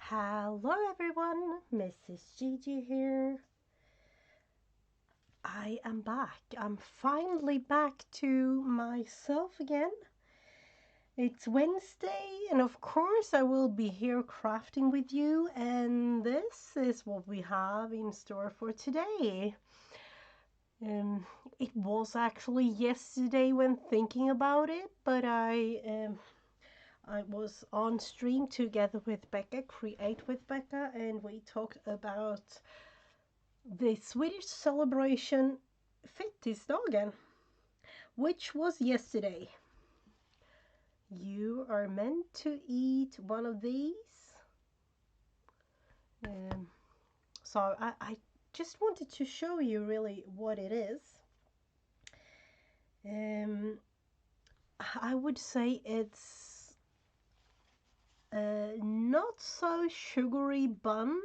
Hello everyone, Mrs. Gigi here. I am back. I'm finally back to myself again. It's Wednesday, and of course, I will be here crafting with you, and this is what we have in store for today. Um, it was actually yesterday when thinking about it, but I was on stream together with Becca, Create with Becca, and we talked about the Swedish celebration Fettisdagen, which was yesterday. You are meant to eat one of these. Um, so I just wanted to show you really what it is. I would say it's a not so sugary bun.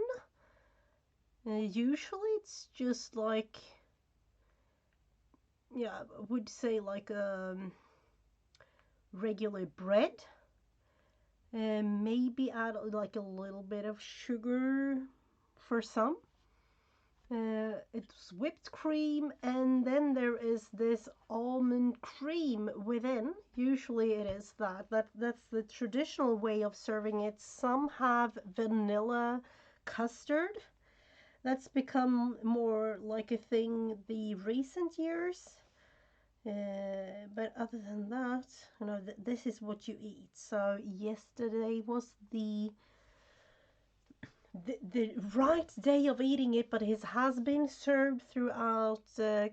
Usually it's just like, yeah, I would say like regular bread. And maybe add like a little bit of sugar for some. It's whipped cream, and then there is this almond cream within. Usually it is that's the traditional way of serving it. Some have vanilla custard. That's become more like a thing the recent years. But other than that, this is what you eat. So yesterday was the right day of eating it, but it has been served throughout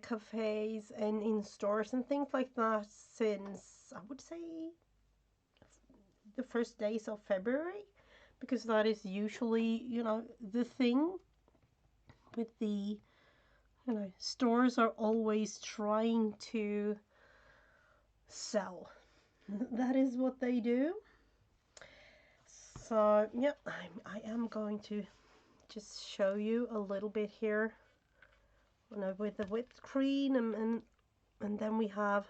cafes and in stores and things like that since, I would say, the first days of February, because that is usually, the thing with the, stores are always trying to sell. That is what they do. So yeah, I am going to just show you a little bit here, with the whipped cream, and then we have,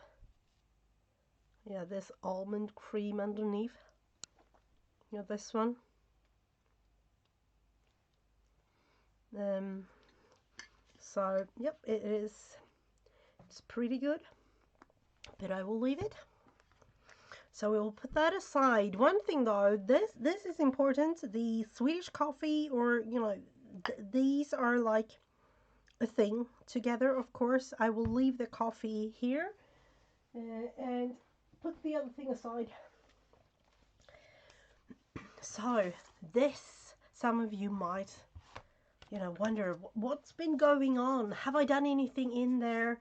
yeah, this almond cream underneath. This one. So yep, it is. It's pretty good, but I will leave it. So we will put that aside. One thing though, this is important. The Swedish coffee, or these are like a thing together. Of course, I will leave the coffee here and put the other thing aside. So this, some of you might, wonder what's been going on. Have I done anything in there?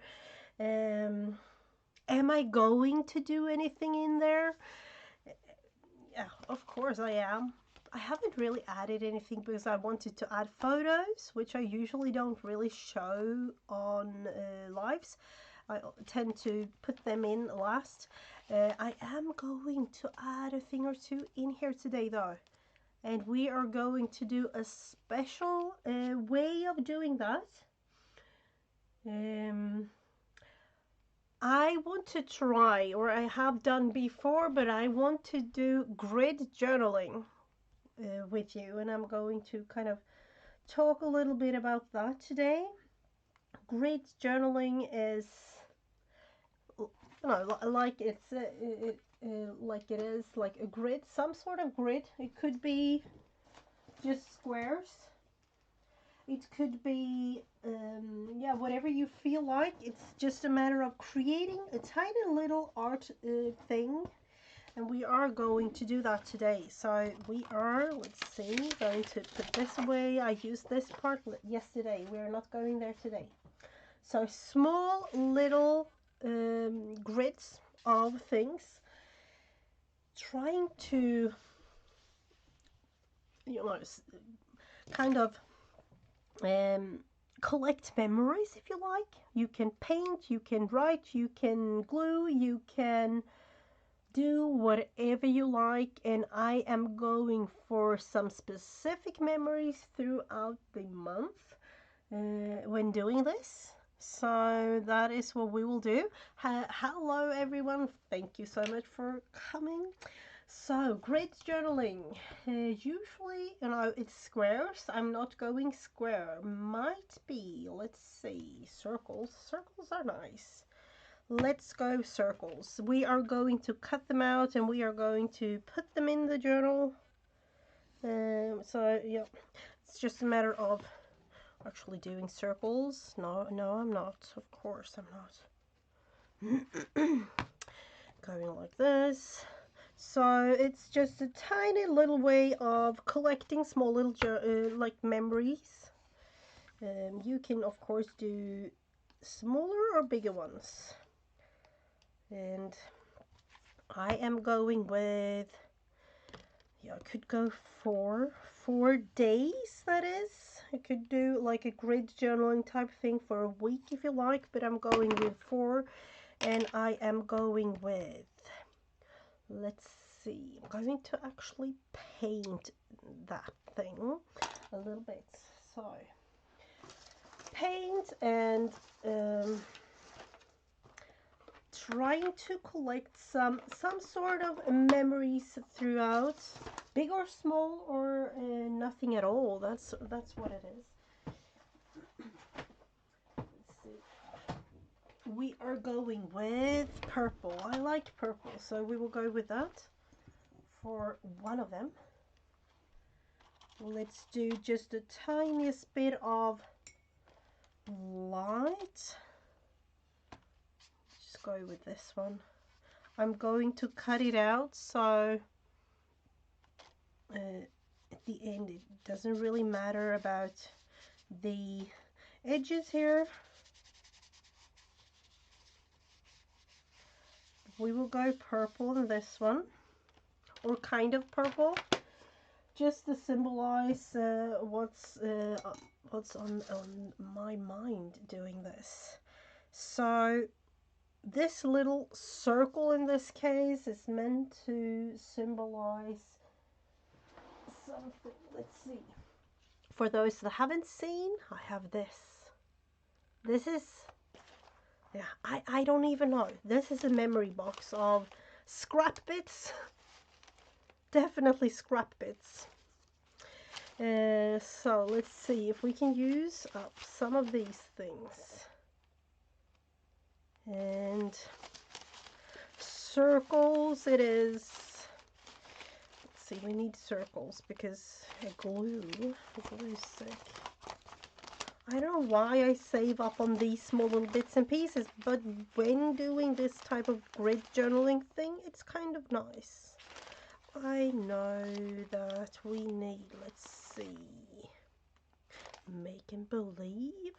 Am I going to do anything in there? Yeah, of course I am. I haven't really added anything because I wanted to add photos, which I usually don't really show on lives. I tend to put them in last. I am going to add a thing or two in here today though. And we are going to do a special way of doing that. I want to try, or I have done before, but I want to do grid journaling with you, and I'm going to kind of talk a little bit about that today. Grid journaling is, like it's like it is like a grid, some sort of grid. It could be just squares. It could be, yeah, whatever you feel like. It's just a matter of creating a tiny little art thing. And we are going to do that today. So we are, let's see, going to put this away. I used this part yesterday. We're not going there today. So small little grids of things. Trying to, kind of collect memories, if you like. You can paint, you can write, you can glue, you can do whatever you like, and I am going for some specific memories throughout the month when doing this. So that is what we will do. Hello everyone, thank you so much for coming. So, grid journaling. Usually, it's squares. I'm not going square. Might be, let's see, circles. Circles are nice. Let's go circles. We are going to cut them out and we are going to put them in the journal. So, yeah, it's just a matter of actually doing circles. No, I'm not. Of course, I'm not. Going like this. So it's just a tiny little way of collecting small little like memories. You can of course do smaller or bigger ones. And I am going with, yeah, I could go for 4 days, that is. I could do like a grid journaling type thing for a week if you like, but I'm going with 4, and I am going with, let's see, I'm going to actually paint that thing a little bit. So paint and trying to collect some sort of memories throughout, big or small or nothing at all. That's what it is. Let's see. We are going with purple. I like purple, so we will go with that for one of them. Let's do just the tiniest bit of light. Just go with this one. I'm going to cut it out, so at the end it doesn't really matter about the edges here. We will go purple in this one, or kind of purple, just to symbolize what's on my mind doing this. So this little circle in this case is meant to symbolize something. Let's see. For those that haven't seen, I have this. This is, yeah, I don't even know. This is a memory box of scrap bits. Definitely scrap bits. So let's see if we can use up some of these things. And circles it is. Let's see, we need circles because glue is sick. I don't know why I save up on these small little bits and pieces, but when doing this type of grid journaling thing, it's kind of nice. I know that we need, let's see, make and believe.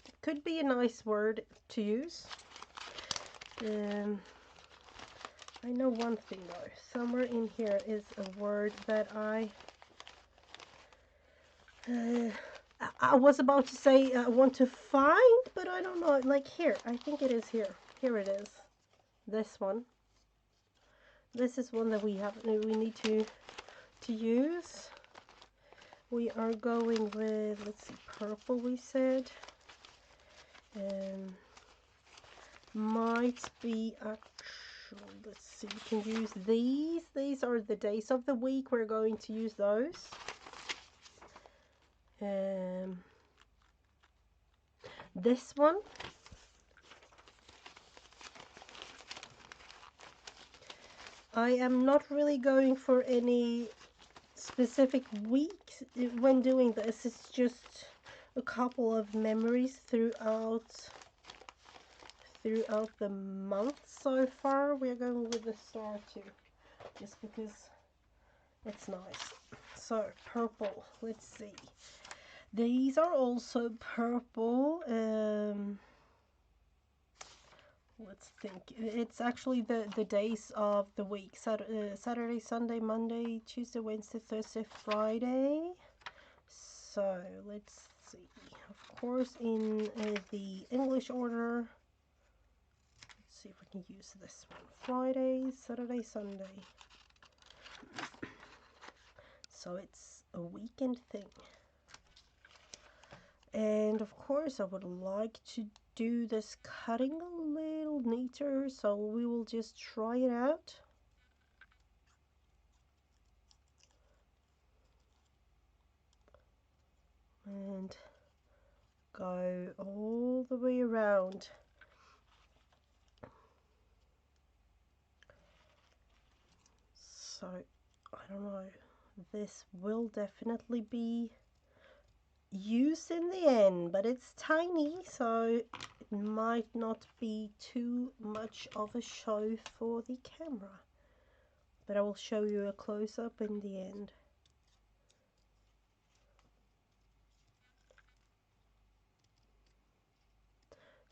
It could be a nice word to use. I know one thing though, somewhere in here is a word that I was about to say I want to find, but I don't know, like here, I think it is here. Here it is. This one. This is one that we need to use. We are going with, let's see, purple we said. Might be actually, let's see, we can use these. These are the days of the week. We're going to use those. This one. I am not really going for any specific week when doing this. It's just a couple of memories throughout the month so far. We're going with the star too, just because it's nice. So purple, let's see. These are also purple. Let's think. It's actually the days of the week. Saturday, Sunday, Monday, Tuesday, Wednesday, Thursday, Friday. So let's see. Of course, in the English order. Let's see if we can use this one. Friday, Saturday, Sunday. So it's a weekend thing. And of course, I would like to do this cutting a little neater, so we will just try it out. And go all the way around. So, I don't know, this will definitely be used in the end, but it's tiny, so it might not be too much of a show for the camera. But I will show you a close-up in the end.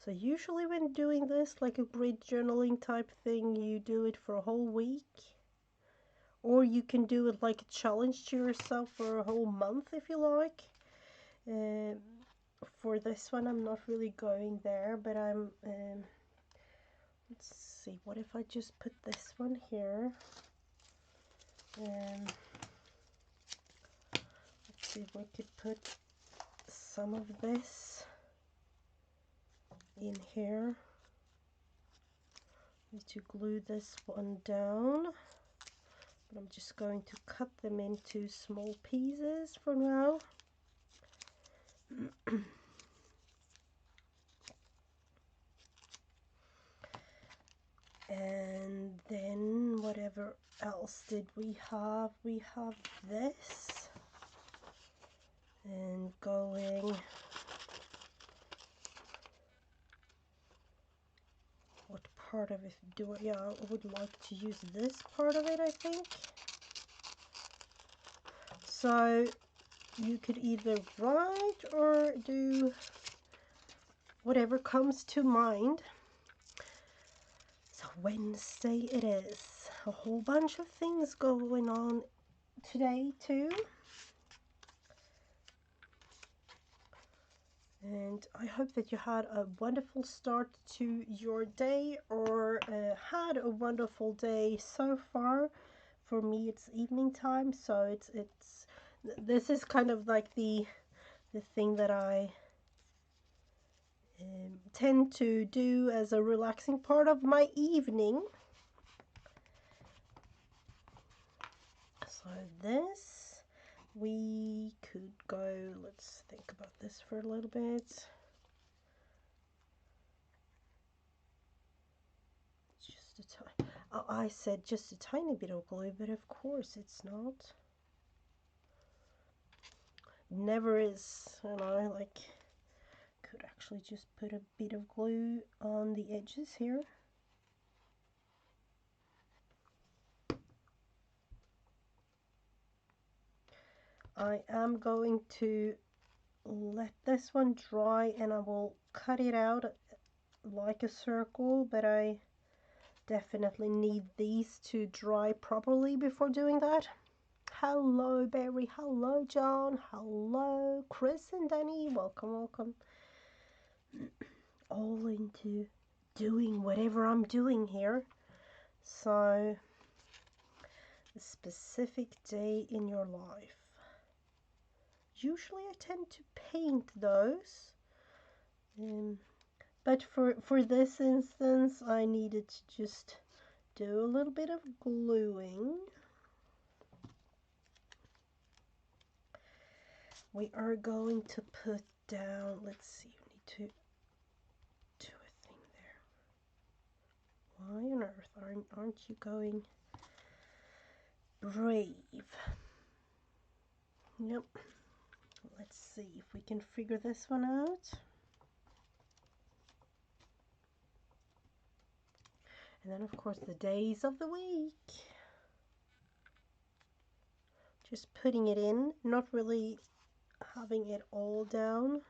So usually when doing this, like a grid journaling type thing, you do it for a whole week. Or you can do it like a challenge to yourself for a whole month if you like. For this one, I'm not really going there, but I'm... let's see, what if I just put this one here? Let's see if we could put some of this in here. Need to glue this one down. But I'm just going to cut them into small pieces for now. And then whatever else did we have? We have this. And going... what part of it do I... yeah, I would like to use this part of it, I think. So you could either write or do whatever comes to mind. So Wednesday it is. A whole bunch of things going on today too. And I hope that you had a wonderful start to your day, or had a wonderful day so far. For me it's evening time, so this is kind of like the thing that I tend to do as a relaxing part of my evening. So this, we could go, let's think about this for a little bit. Just a tiny, oh, I said just a tiny bit of glue, but of course it's not. Never is, and I like could actually just put a bit of glue on the edges here. I am going to let this one dry and I will cut it out like a circle, but I definitely need these to dry properly before doing that. Hello Barry, hello John, hello Chris and Danny, welcome, welcome. All into doing whatever I'm doing here. So, a specific day in your life. Usually I tend to paint those, but for this instance I needed to just do a little bit of gluing. We are going to put down, let's see, we need to do a thing there. Why on earth aren't you going brave? Yep. Let's see if we can figure this one out. And then of course the days of the week. Just putting it in, not really having it all down.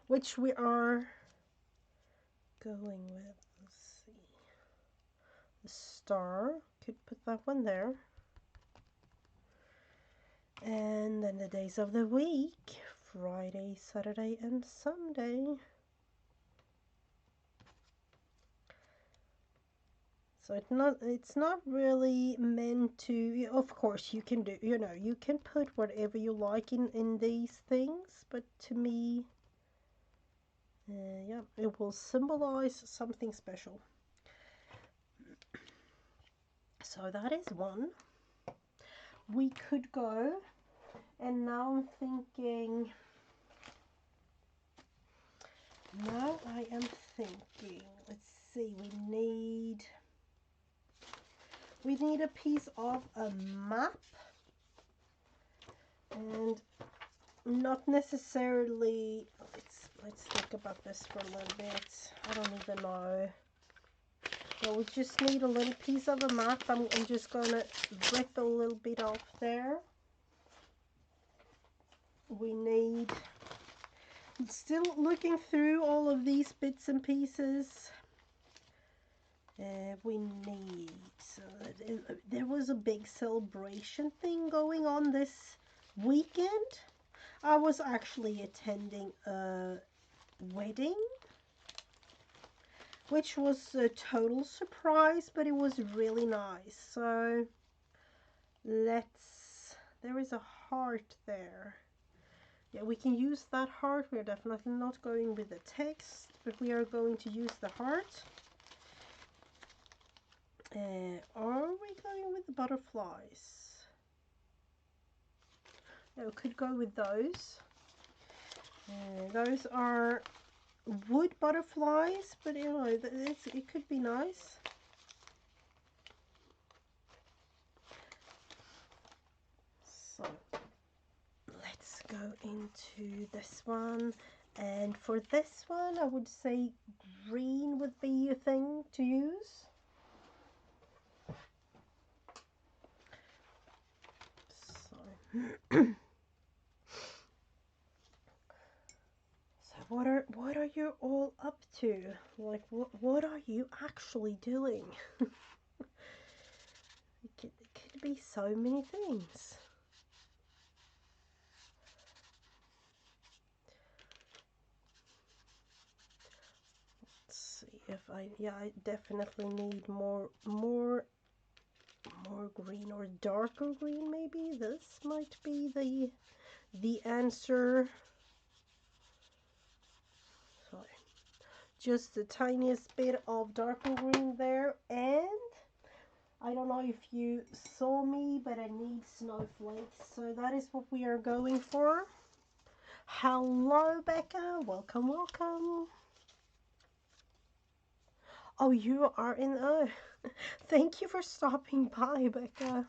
Which we are going with. Let's see. The star, could put that one there. And then the days of the week, Friday, Saturday and Sunday. So it's not really meant to, of course you can do, you can put whatever you like in these things, but to me Yeah, it will symbolize something special. So that is one. We could go, and now I'm thinking, let's see, we need a piece of a map, and not necessarily, let's think about this for a little bit. I don't even know. Well, we just need a little piece of a map. I'm just gonna rip a little bit off there. We need, still looking through all of these bits and pieces. We need, there was a big celebration thing going on this weekend. I was actually attending a wedding, which was a total surprise, but it was really nice. So there is a heart there. Yeah, we can use that heart. We're definitely not going with the text, but we are going to use the heart. Are we going with the butterflies? No, we could go with those. Those are wood butterflies, but you know, it could be nice. So let's go into this one. And for this one, I would say green would be a thing to use. So, so what are you all up to? Like, what are you actually doing? It could be so many things. Let's see if I definitely need more green, or darker green maybe. This might be the answer. Sorry. Just the tiniest bit of darker green there, and I don't know if you saw me, but I need snowflakes, so that is what we are going for. Hello, Becca. Welcome, welcome. Oh, you are in. Oh, thank you for stopping by, Becca.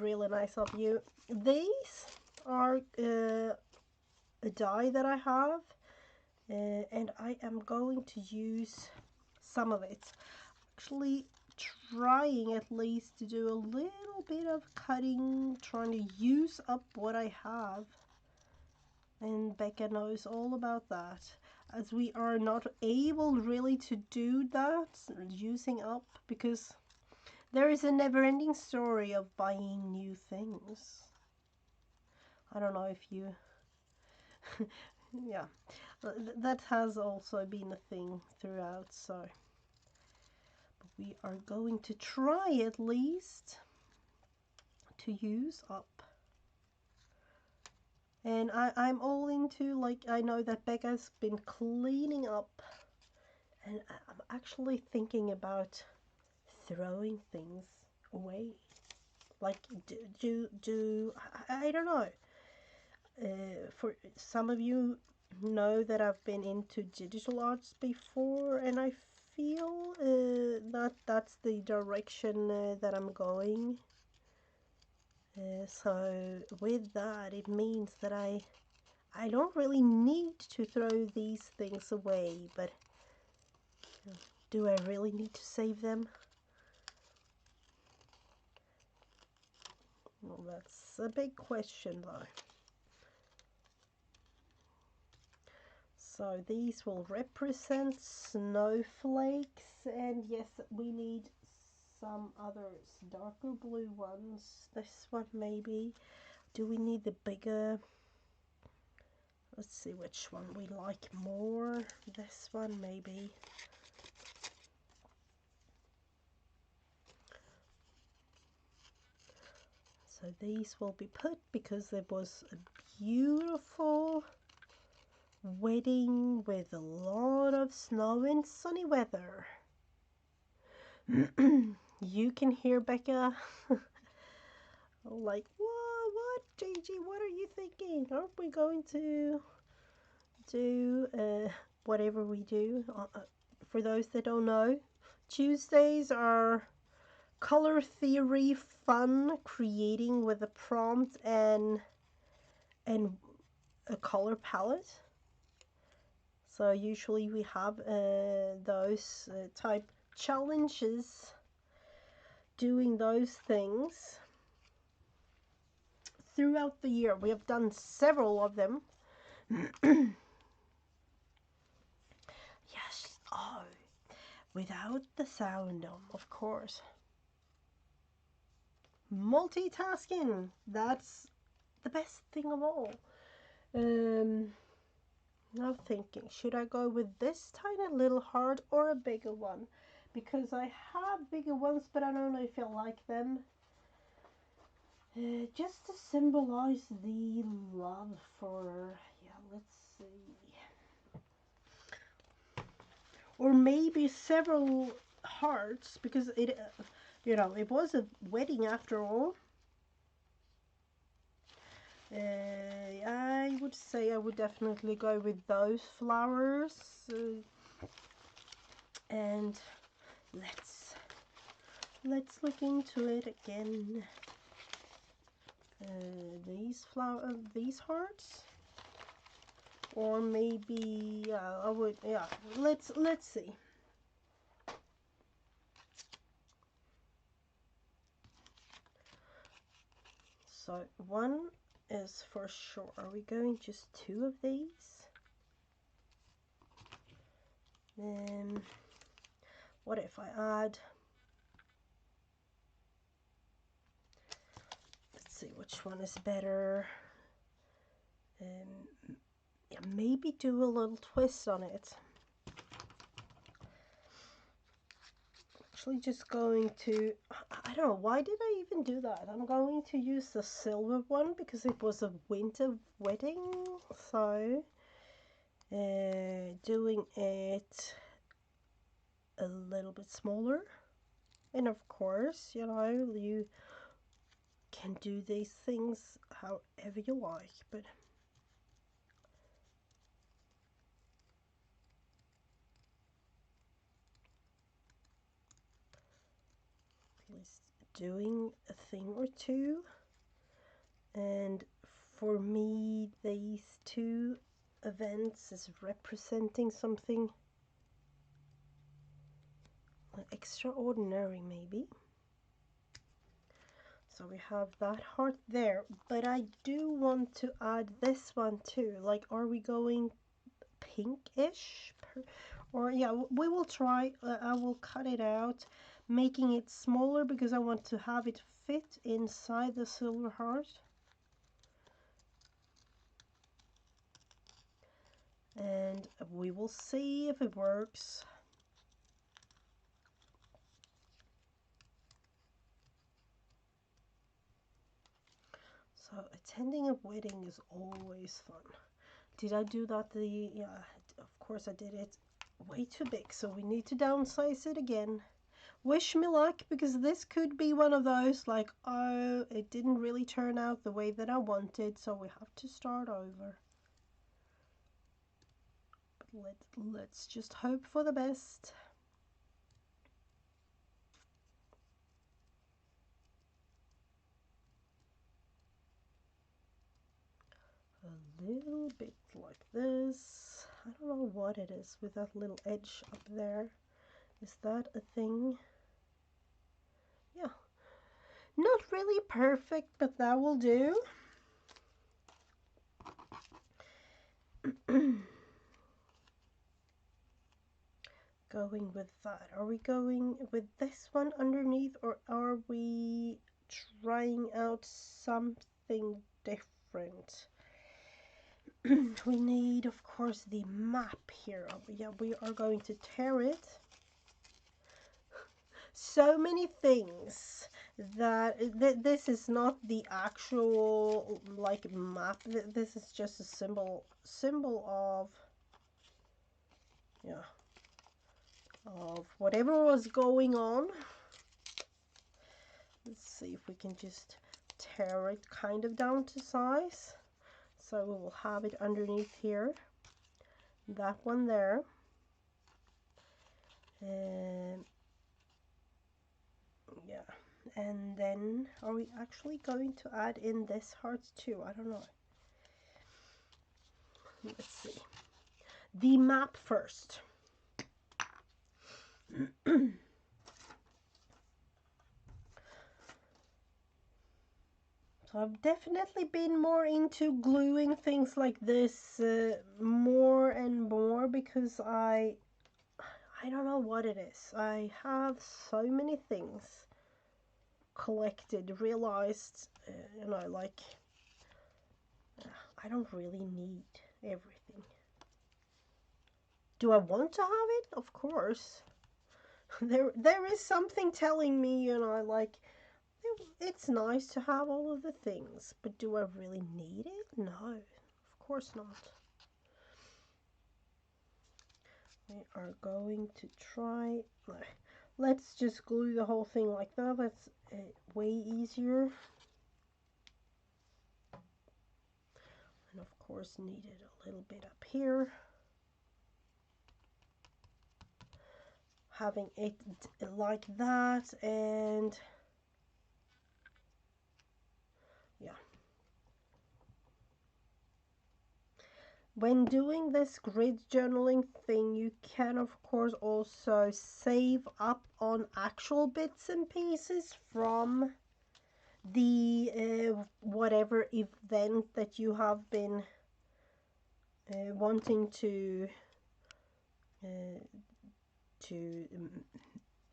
Really nice of you. These are a die that I have, and I am going to use some of it. Actually, trying at least to do a little bit of cutting, trying to use up what I have. And Becca knows all about that, as we are not able really to do that, using up, because there is a never-ending story of buying new things. I don't know if you yeah, that has also been a thing throughout, so but we are going to try at least to use up. And I'm all into, like, I know that Becca's been cleaning up, and I'm actually thinking about throwing things away. Like, I don't know. For some of you know that I've been into digital arts before, and I feel that that's the direction that I'm going. So with that, it means that I don't really need to throw these things away, but do I really need to save them? Well, that's a big question though. So these will represent snowflakes, and yes, we need some others, darker blue ones. This one maybe. Do we need the bigger? Let's see which one we like more. This one maybe. So these will be put because there was a beautiful wedding with a lot of snow and sunny weather. You can hear Becca like, whoa, what, Gigi, what are you thinking? Aren't we going to do whatever we do? For those that don't know, Tuesdays are color theory fun, creating with a prompt and a color palette. So usually we have those type challenges, doing those things throughout the year. We have done several of them. Yes, oh, without the sound on, of course. Multitasking, that's the best thing of all. Now thinking, should I go with this tiny little heart or a bigger one? Because I have bigger ones, but I don't know if I like them. Just to symbolize the love for, yeah, let's see. Or maybe several hearts, because it, you know, it was a wedding after all. I would say I would definitely go with those flowers. And let's look into it again. These hearts, or maybe I would, yeah. Let's see. So one is for sure. Are we going just two of these? What if I add? Let's see which one is better. Yeah, maybe do a little twist on it. Actually, just going to, I don't know, why did I even do that? I'm going to use the silver one because it was a winter wedding. So doing it a little bit smaller, and of course, you know, you can do these things however you like, but at least doing a thing or two. And for me, these two events is representing something extraordinary, maybe. So we have that heart there, but I do want to add this one too. Like, are we going pinkish? Or yeah, we will try. I will cut it out, making it smaller because I want to have it fit inside the silver heart. And we will see if it works. So attending a wedding is always fun. Did I do that? Yeah, of course I did it way too big, so we need to downsize it again. Wish me luck, because this could be one of those like, oh, it didn't really turn out the way that I wanted, so we have to start over. But let's just hope for the best. A little bit like this. I don't know what it is with that little edge up there. Is that a thing? Yeah. Not really perfect, but that will do. Going with that. Are we going with this one underneath, or are we trying out something different? We need, of course, the map here. Yeah, we are going to tear it. So many things. that this is not the actual like map. This is just a symbol of, yeah, of whatever was going on. Let's see if we can just tear it kind of down to size. So we will have it underneath here. That one there. And yeah. And then are we actually going to add in this heart too? I don't know. Let's see. The map first. So I've definitely been more into gluing things like this more and more because I don't know what it is. I have so many things collected, realized, like I don't really need everything. Do I want to have it? Of course. There is something telling me, like it's nice to have all of the things, but do I really need it? No, of course not. We are going to try, let's just glue the whole thing like that. That's way easier. And of course needed a little bit up here. Having it like that, and yeah. When doing this grid journaling thing, you can of course also save up on actual bits and pieces from the whatever event that you have been wanting to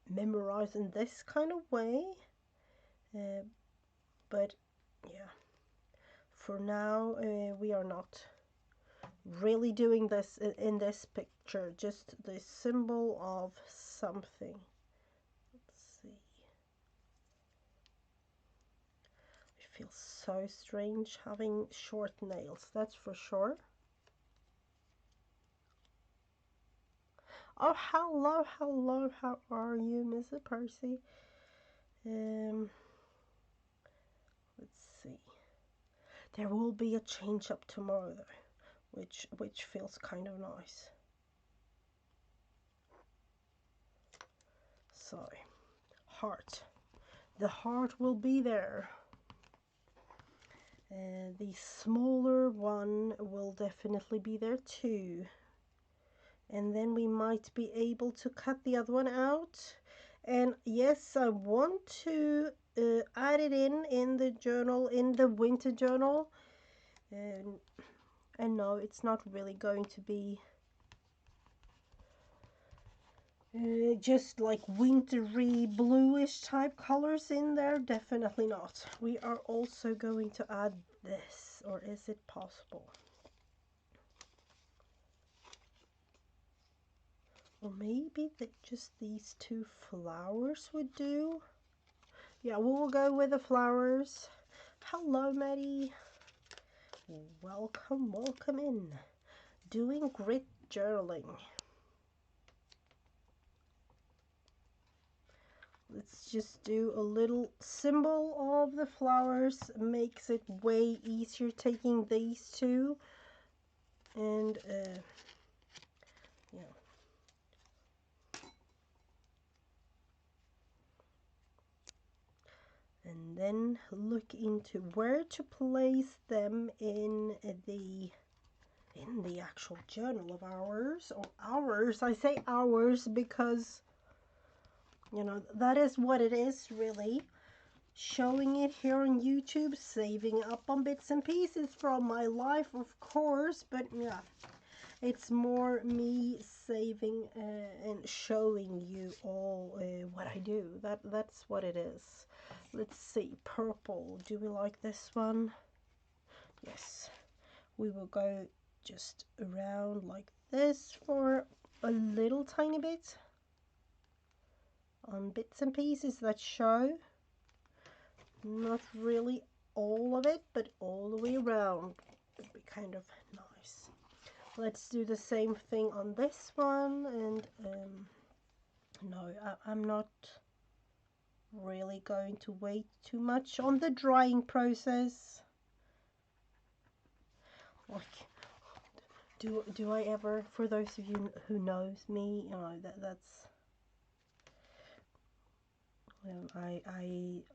memorize in this kind of way. But yeah, for now we are not really doing this in this picture, just the symbol of something. Let's see. It feels so strange having short nails, that's for sure. Oh, hello, how are you, Mr. Percy? Let's see. There will be a change up tomorrow though, which feels kind of nice. So, heart. The heart will be there. The smaller one will definitely be there too. And then we might be able to cut the other one out. And yes, I want to add it in the journal, in the winter journal. And no, it's not really going to be just like wintry bluish type colors in there. Definitely not. We are also going to add this, or is it possible? Or maybe that just these two flowers would do. Yeah, we'll go with the flowers. Hello, Maddie. Welcome, welcome in. Doing grit journaling. Let's just do a little symbol of the flowers. Makes it way easier taking these two. And, yeah. And then look into where to place them in the actual journal of ours, or ours. I say ours because that is what it is, really. Showing it here on YouTube, saving up on bits and pieces from my life, of course, but yeah, it's more me saving and showing you all what I do. That's what it is. Let's see, purple. Do we like this one? Yes. We will go just around like this for a little tiny bit on bits and pieces that show. Not really all of it, but all the way around would be kind of nice. Let's do the same thing on this one, and no, I'm not really going to wait too much on the drying process. Like, do I ever, for those of you who knows me, you know, that's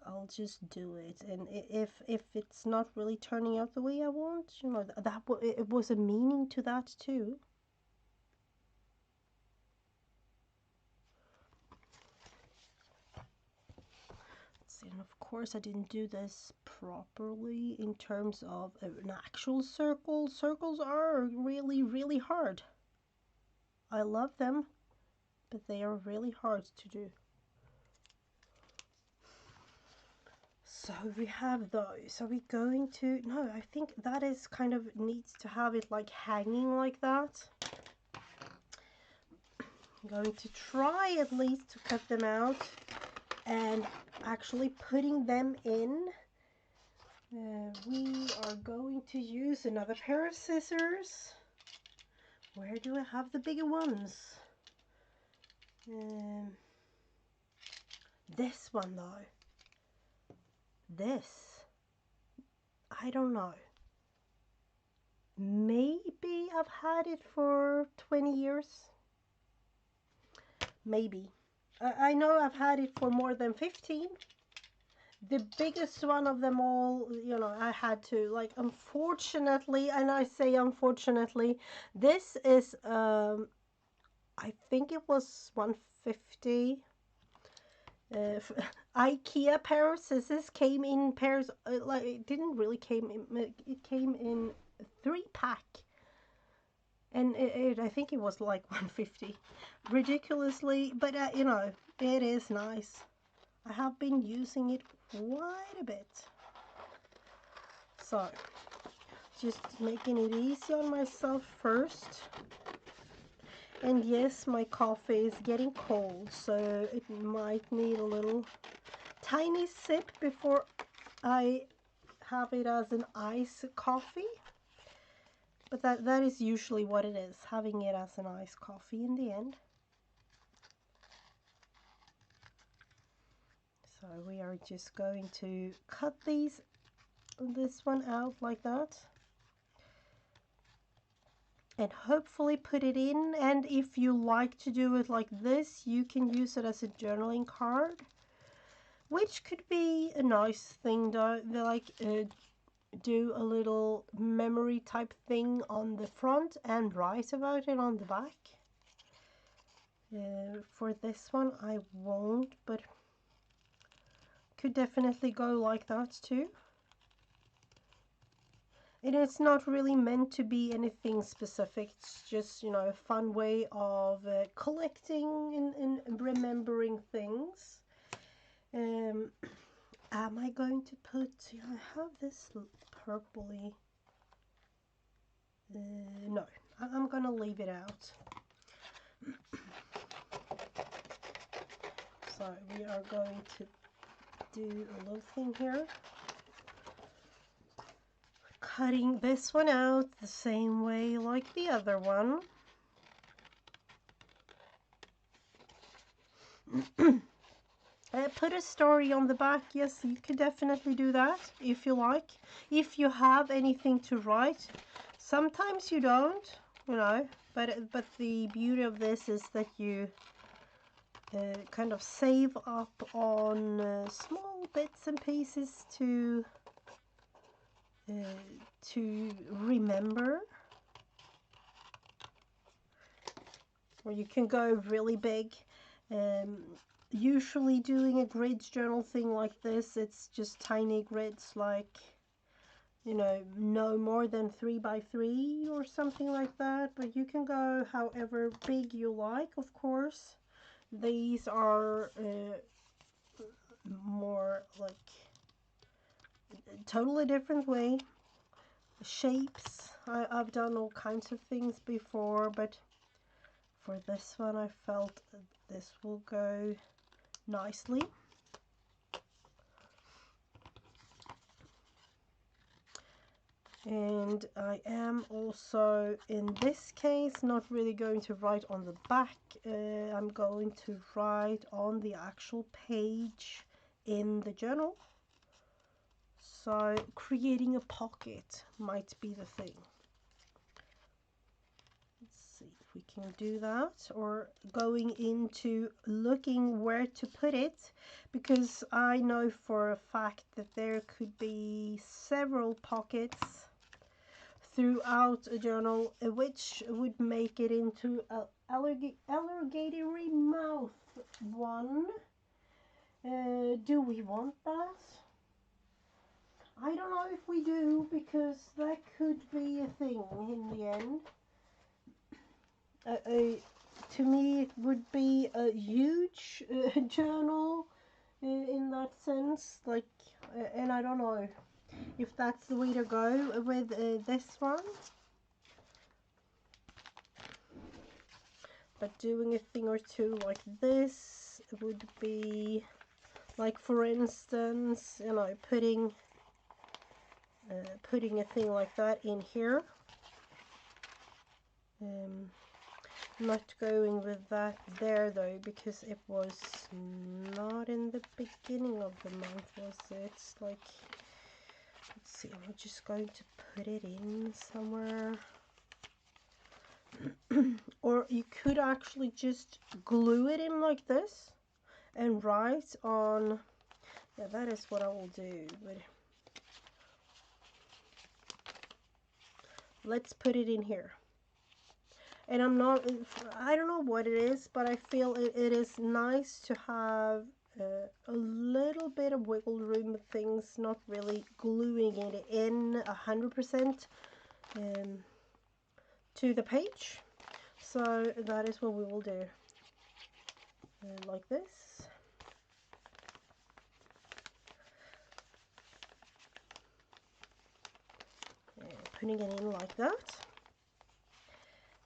I'll just do it, and if it's not really turning out the way I want, you know, it was a meaning to that too. And of course I didn't do this properly in terms of an actual circle. Circles are really hard. I love them, but they are really hard to do. So we have those. Are we going to... No, I think that is kind of needs to have it like hanging like that. I'm going to try at least to cut them out and actually putting them in. We are going to use another pair of scissors. Where do I have the bigger ones? This one though. This. I don't know. Maybe I've had it for 20 years. Maybe. I know I've had it for more than 15. The biggest one of them all, you know, I had to, like, unfortunately, and I say unfortunately, this is, I think it was 150. IKEA pair of scissors came in pairs, like, it didn't really came in, it came in 3-pack. And I think it was like 150. Ridiculously, but you know, it is nice. I have been using it quite a bit. So, just making it easy on myself first. And yes, my coffee is getting cold, so it might need a little tiny sip before I have it as an iced coffee. But that is usually what it is, having it as an iced coffee in the end. So we are just going to cut this one out like that. And hopefully put it in, and if you like to do it like this, you can use it as a journaling card, which could be a nice thing though, like do a little memory type thing on the front and write about it on the back. For this one I won't, but could definitely go like that too. And it's not really meant to be anything specific. It's just, you know, a fun way of collecting and remembering things. Am I going to put... I have this purpley... no, I'm going to leave it out. So we are going to do a little thing here. Cutting this one out the same way like the other one. Put a story on the back. Yes, you can definitely do that if you like. If you have anything to write. Sometimes you don't, you know, but the beauty of this is that you kind of save up on small bits and pieces to remember. Or you can go really big. Usually doing a grids journal thing like this, it's just tiny grids, like, you know, no more than 3 by 3 or something like that, but you can go however big you like, of course. These are more like a totally different way. Shapes, I've done all kinds of things before, but for this one I felt this will go nicely. And I am also, in this case, not really going to write on the back. I'm going to write on the actual page in the journal. So creating a pocket might be the thing. Let's see if we can do that, or going into looking where to put it, because I know for a fact that there could be several pockets throughout a journal, which would make it into a alligatory mouth one. Do we want that? I don't know if we do, because that could be a thing in the end. To me, it would be a huge journal in that sense. Like, and I don't know if that's the way to go with this one. But doing a thing or two like this would be, like, for instance, you know, putting a thing like that in here. Not going with that there though, because it was not in the beginning of the month, was it? Like, let's see, I'm just going to put it in somewhere. Or you could actually just glue it in like this and write on. Yeah, that is what I will do, but let's put it in here. And I don't know what it is, but I feel it is nice to have a little bit of wiggle room with things, not really gluing it in 100% to the page. So that is what we will do, like this. Putting it in like that.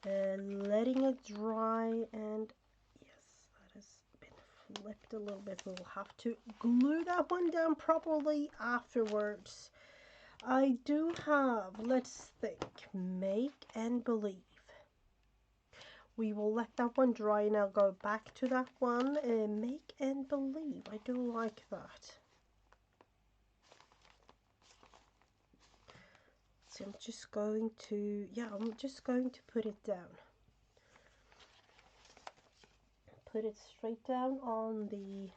Letting it dry, and yes, that has been flipped a little bit. We'll have to glue that one down properly afterwards. I do have, let's think, make and believe. We will let that one dry and I'll go back to that one. Make and believe, I do like that. So I'm just going to, I'm just going to put it down. Put it straight down on the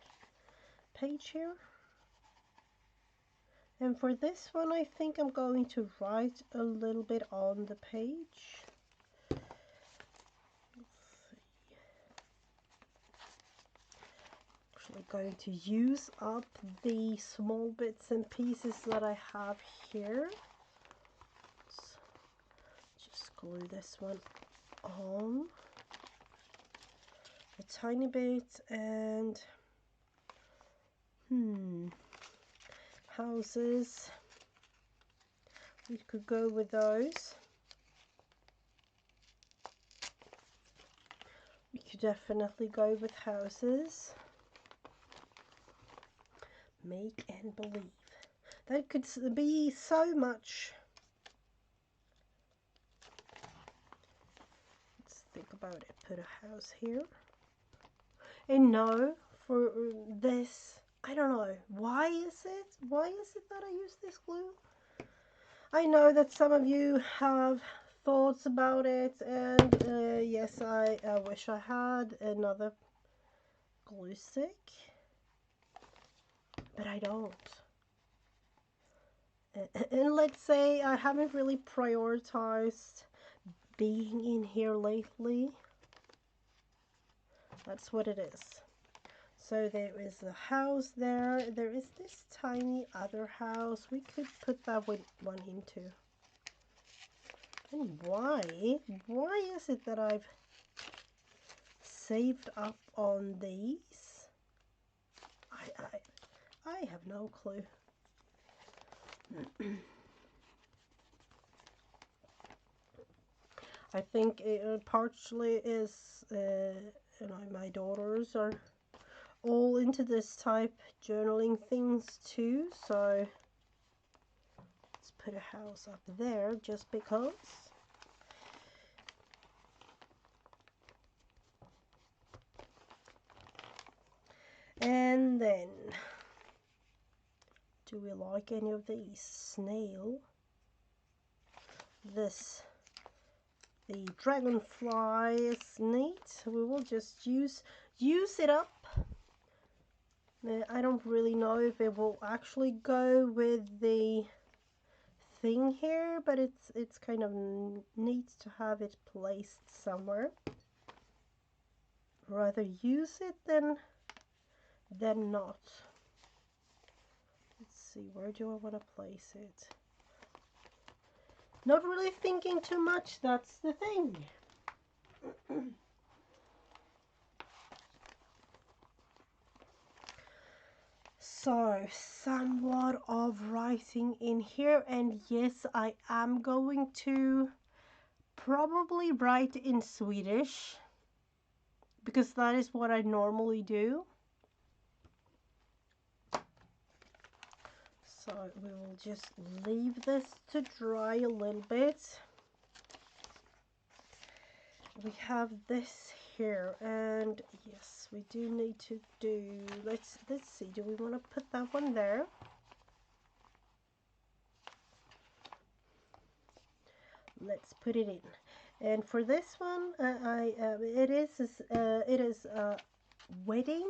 page here. And for this one, I think I'm going to write a little bit on the page. Let's see. Actually going to use up the small bits and pieces that I have here. Let's just glue this one on a tiny bit, and houses, we could go with those. We could definitely go with houses. Make and believe. That could be so much. Let's think about it. Put a house here. And no, for this, I don't know. Why is it that I use this glue? I know that some of you have thoughts about it, and yes, I wish I had another glue stick, but I don't. And let's say I haven't really prioritized being in here lately. That's what it is. So there is a house there. There is this tiny other house. We could put that one into. And why is it that I've saved up on these? I have no clue. I think it partially is, my daughters are all into this type journaling things too, so let's put a house up there just because. And then, do we like any of these? Snail. This, the dragonfly is neat. We will just use it up. I don't really know if it will actually go with the thing here, but it's kind of neat to have it placed somewhere. Rather use it than not. Let's see, where do I want to place it? Not really thinking too much, that's the thing. So, somewhat of writing in here, and yes, I am going to probably write in Swedish because that is what I normally do. So we will just leave this to dry a little bit. We have this here, and yes, we do need to do, let's see, do we want to put that one there? Let's put it in. And for this one, it is a wedding,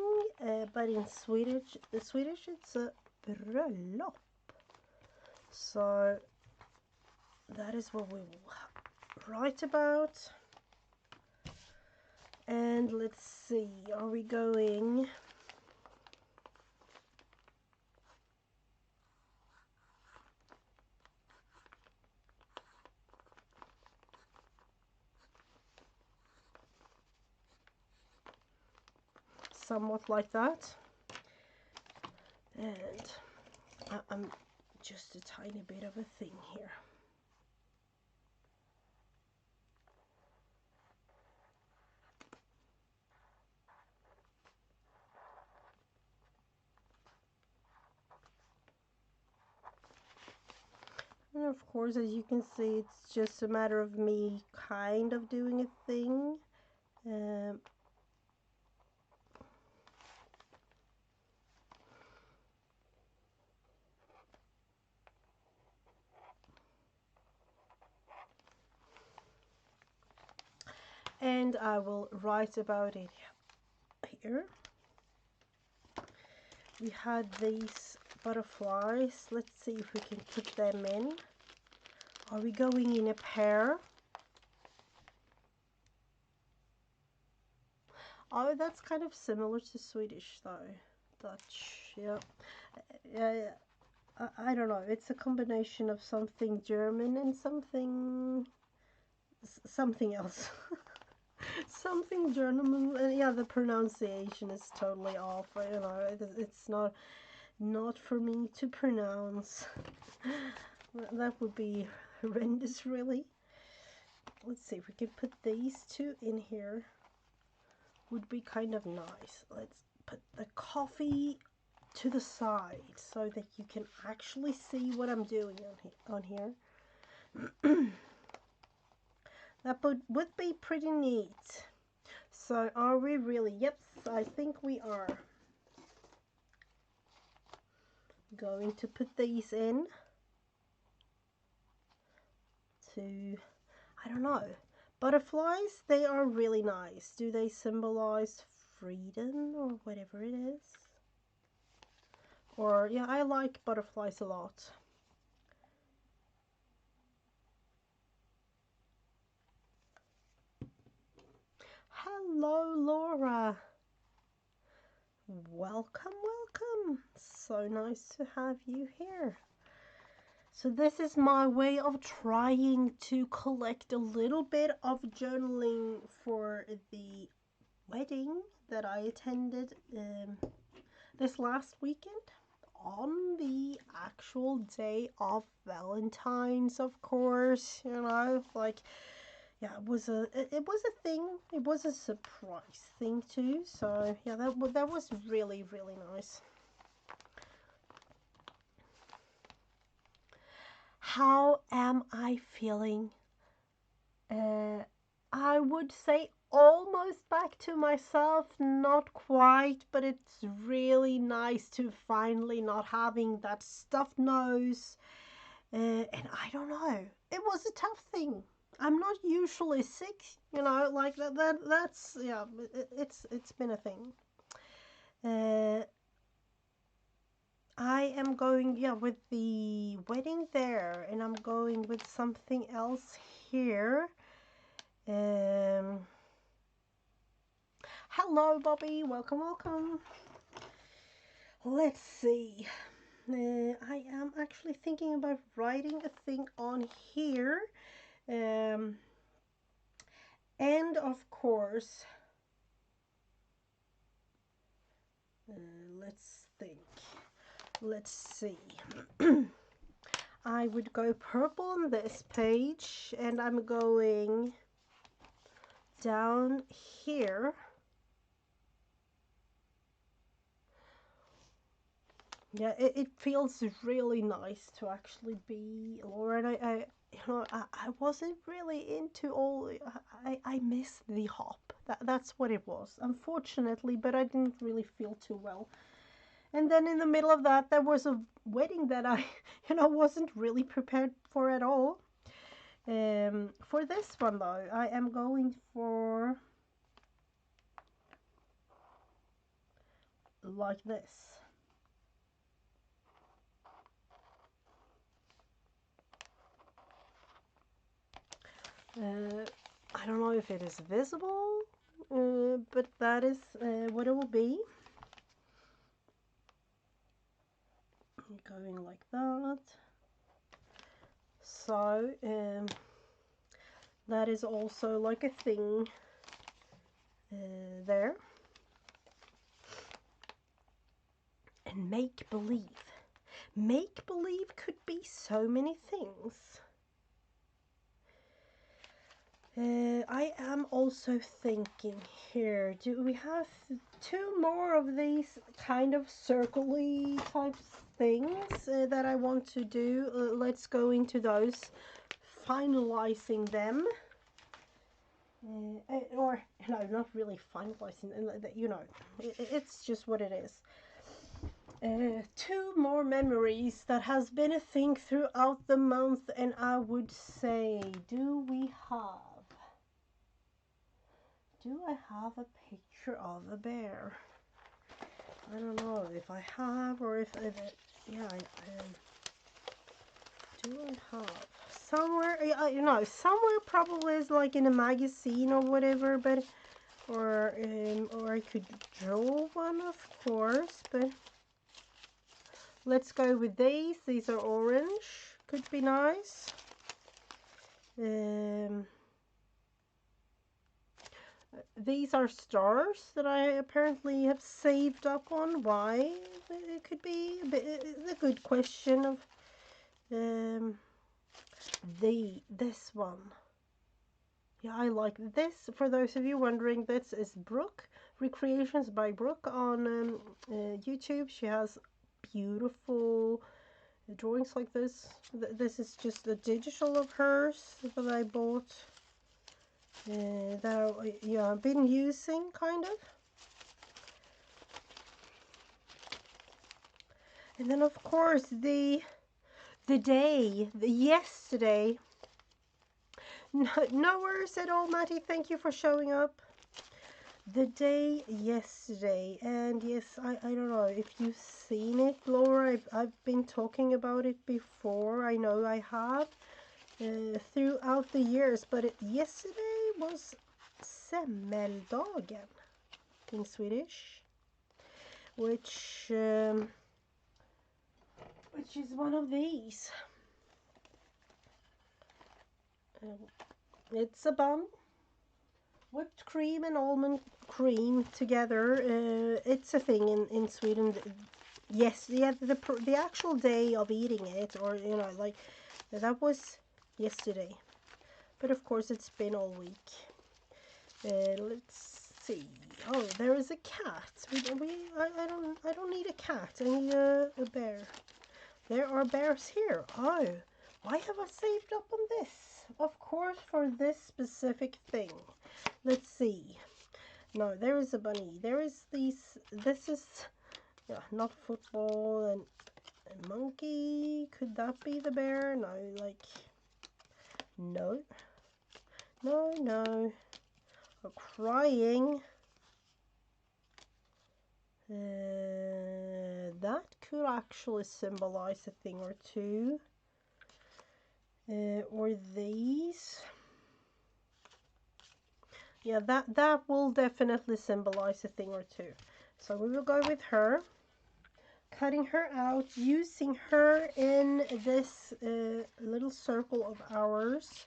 but in Swedish it's a bröllop. So that is what we will write about. And let's see, are we going somewhat like that? And I'm just a tiny bit of a thing here. And of course, as you can see, it's just a matter of me kind of doing a thing. And I will write about it here. We had these butterflies. Let's see if we can put them in. Are we going in a pair? Oh, that's kind of similar to Swedish though. Dutch, yeah. I don't know. It's a combination of something German and something else. Something German. Yeah, the pronunciation is totally off. You know, it's not for me to pronounce. That would be horrendous, really. Let's see if we can put these two in here. Would be kind of nice. Let's put the coffee to the side so that you can actually see what I'm doing on here. That would be pretty neat. So are we really? Yep, I think we are going to put these in to, I don't know, butterflies. They are really nice. Do they symbolize freedom or whatever it is? Or yeah, I like butterflies a lot. Hello, Laura. Welcome, welcome. So nice to have you here. So this is my way of trying to collect a little bit of journaling for the wedding that I attended this last weekend on the actual day of Valentine's, of course. You know, like, yeah, it was a thing. It was a surprise thing too. So yeah, that was really, really nice. How am I feeling? I would say almost back to myself, not quite, but it's really nice to finally not having that stuffed nose. And I don't know, it was a tough thing. I'm not usually sick, you know, like that's yeah, it's been a thing. Uh, I am going, yeah, with the wedding there, and I'm going with something else here. Hello, Bobby. Welcome, welcome. Let's see. I am actually thinking about writing a thing on here. Um, and of course, let's think. Let's see. I would go purple on this page, and I'm going down here. Yeah, it feels really nice to actually be Laura. I you know, I wasn't really into all. I missed the hop. That's what it was, unfortunately. But I didn't really feel too well. And then in the middle of that, there was a wedding that I, wasn't really prepared for at all. For this one though, I am going for like this. I don't know if it is visible, but that is what it will be. Going like that. So that is also like a thing there. And make believe. Make believe could be so many things. I am also thinking here, do we have two more of these kind of circle-y type things that I want to do? Let's go into those, finalizing them. Or, no, not really finalizing, it's just what it is. Two more memories that has been a thing throughout the month, and I would say, do I have a picture of a bear? I don't know if I have, or if yeah, do I have somewhere? Somewhere probably is like in a magazine or whatever, but or I could draw one, of course, but let's go with these. These are orange. Could be nice. These are stars that I apparently have saved up on. Why? It could be a good question of this one. Yeah, I like this. For those of you wondering, this is Brooke, Recreations by Brooke on YouTube. She has beautiful drawings like this. This is just a digital of hers that I bought. That I've been using kind of. And then of course the yesterday. No worries at all, Matty. Thank you for showing up. The day yesterday, and yes, I don't know if you've seen it, Laura. I've been talking about it before. I know I have throughout the years, but yesterday was semmeldagen in Swedish, which is one of these. It's a bun, whipped cream and almond cream together. It's a thing in Sweden. Yes, yeah, the actual day of eating it, or like that was yesterday. But of course, it's been all week. Let's see. Oh, there is a cat. I don't need a cat. I need a bear. There are bears here. Oh, why have I saved up on this? Of course, for this specific thing. Let's see. No, there is a bunny. There is these. This is, yeah, not football and a monkey. Could that be the bear? No, like, no. No, no. I'm crying. That could actually symbolize a thing or two. Or these. Yeah, that will definitely symbolize a thing or two. So we will go with her. Cutting her out, using her in this little circle of ours.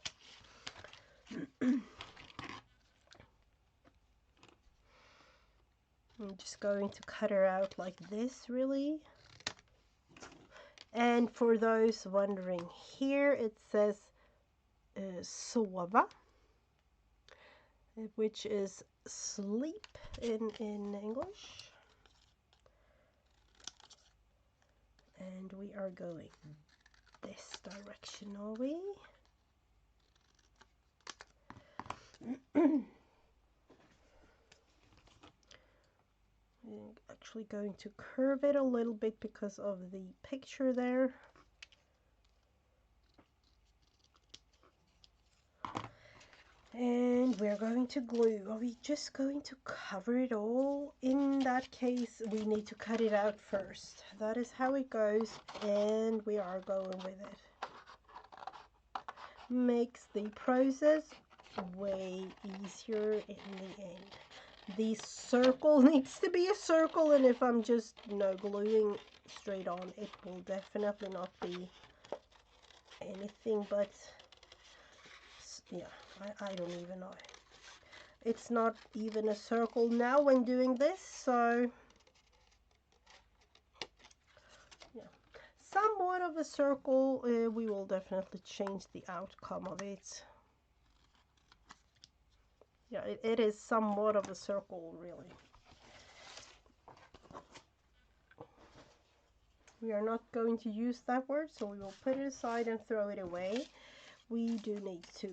I'm just going to cut her out like this, really. And for those wondering, here it says sova, which is sleep in English. And we are going this direction, are we? I'm actually going to curve it a little bit because of the picture there. And we're going to glue. Are we just going to cover it all? In that case, we need to cut it out first. That is how it goes, and we are going with it. Makes the process way easier in the end. The circle needs to be a circle, and if I'm just gluing straight on, it will definitely not be anything but, yeah, I don't even know. It's not even a circle now when doing this, so yeah, somewhat of a circle. We will definitely change the outcome of it. Yeah, it is somewhat of a circle, really. We are not going to use that word, so we will put it aside and throw it away. We do need to,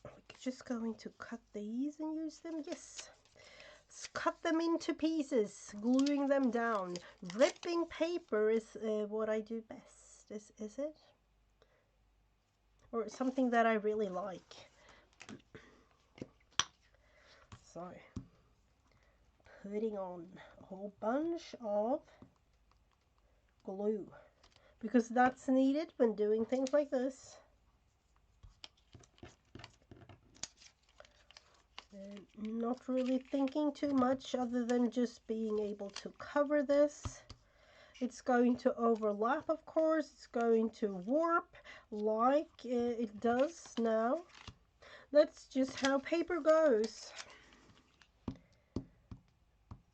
we're just going to cut these and use them. Yes, cut them into pieces, gluing them down. Ripping paper is what I do best, is it? Or something that I really like. So, putting on a whole bunch of glue, because that's needed when doing things like this. Not really thinking too much other than just being able to cover this. It's going to overlap, of course. It's going to warp like it does now. That's just how paper goes.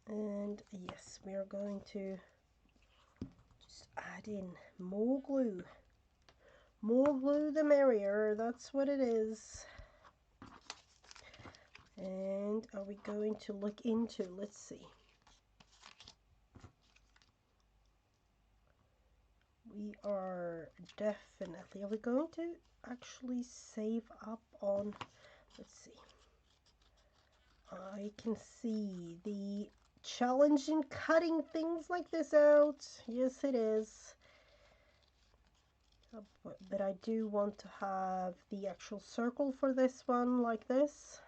And yes, we are going to just add in more glue. More glue the merrier, that's what it is. And are we going to look into, let's see. We are definitely, are we going to actually save up on, let's see. I can see the challenge in cutting things like this out. Yes, it is. But I do want to have the actual circle for this one like this,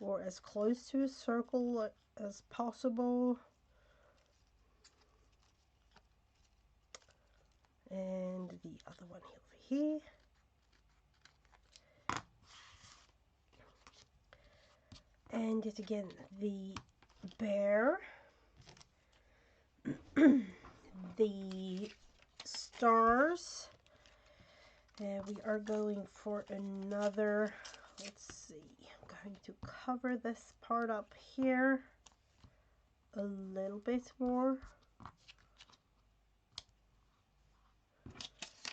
or as close to a circle as possible. And the other one over here. And it again, the bear, the stars. We are going for another, let's see, I'm going to cover this part up here a little bit more.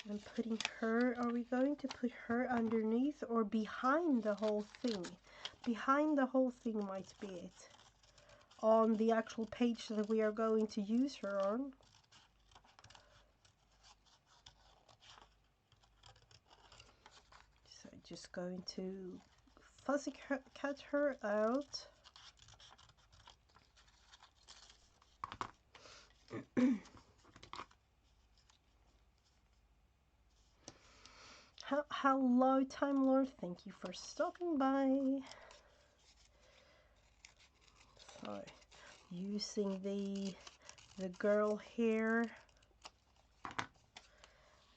I'm putting her, are we going to put her underneath or behind the whole thing? Behind the whole thing might be it. On the actual page that we are going to use her on. just going to fussy cut her out. Hello, Time Lord. Thank you for stopping by. So, using the girl here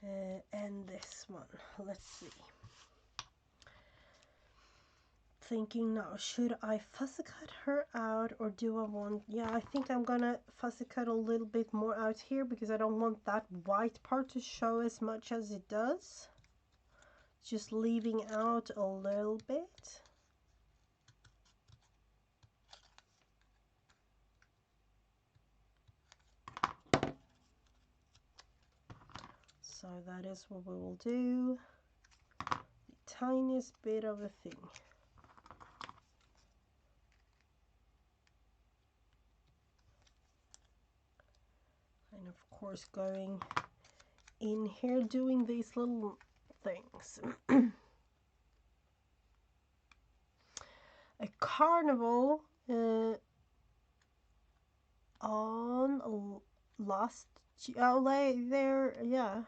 and this one. Let's see. Thinking now, should I fussy cut her out, or do I want, yeah, I think I'm gonna fussy cut a little bit more out here because I don't want that white part to show as much as it does. Just leaving out a little bit. So that is what we will do. The tiniest bit of a thing. And of course going in here doing these little things. A carnival on last there, yeah,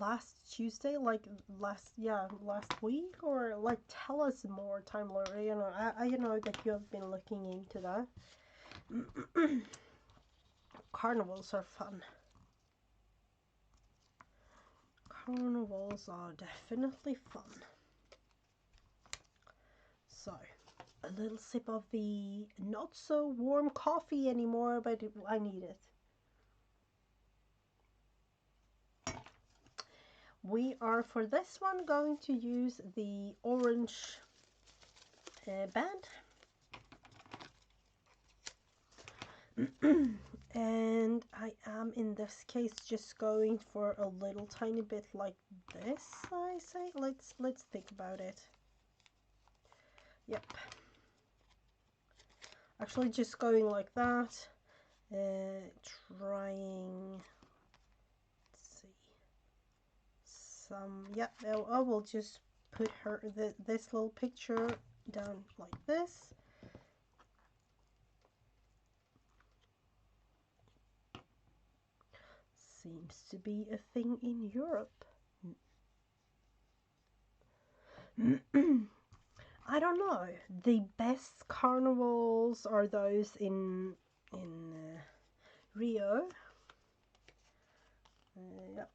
last Tuesday, like last week, or like tell us more, Time Lord. You know, I know that you have been looking into that. Carnivals are fun. Carnivals are definitely fun. So, a little sip of the not so warm coffee anymore, but I need it. We are, for this one, going to use the orange band. And I am in this case just going for a little tiny bit like this. I say let's think about it. Yep, actually just going like that, trying, let's see, some, yep, I will just put her this little picture down like this. Seems to be a thing in Europe. I don't know. The best carnivals are those in Rio. Yep,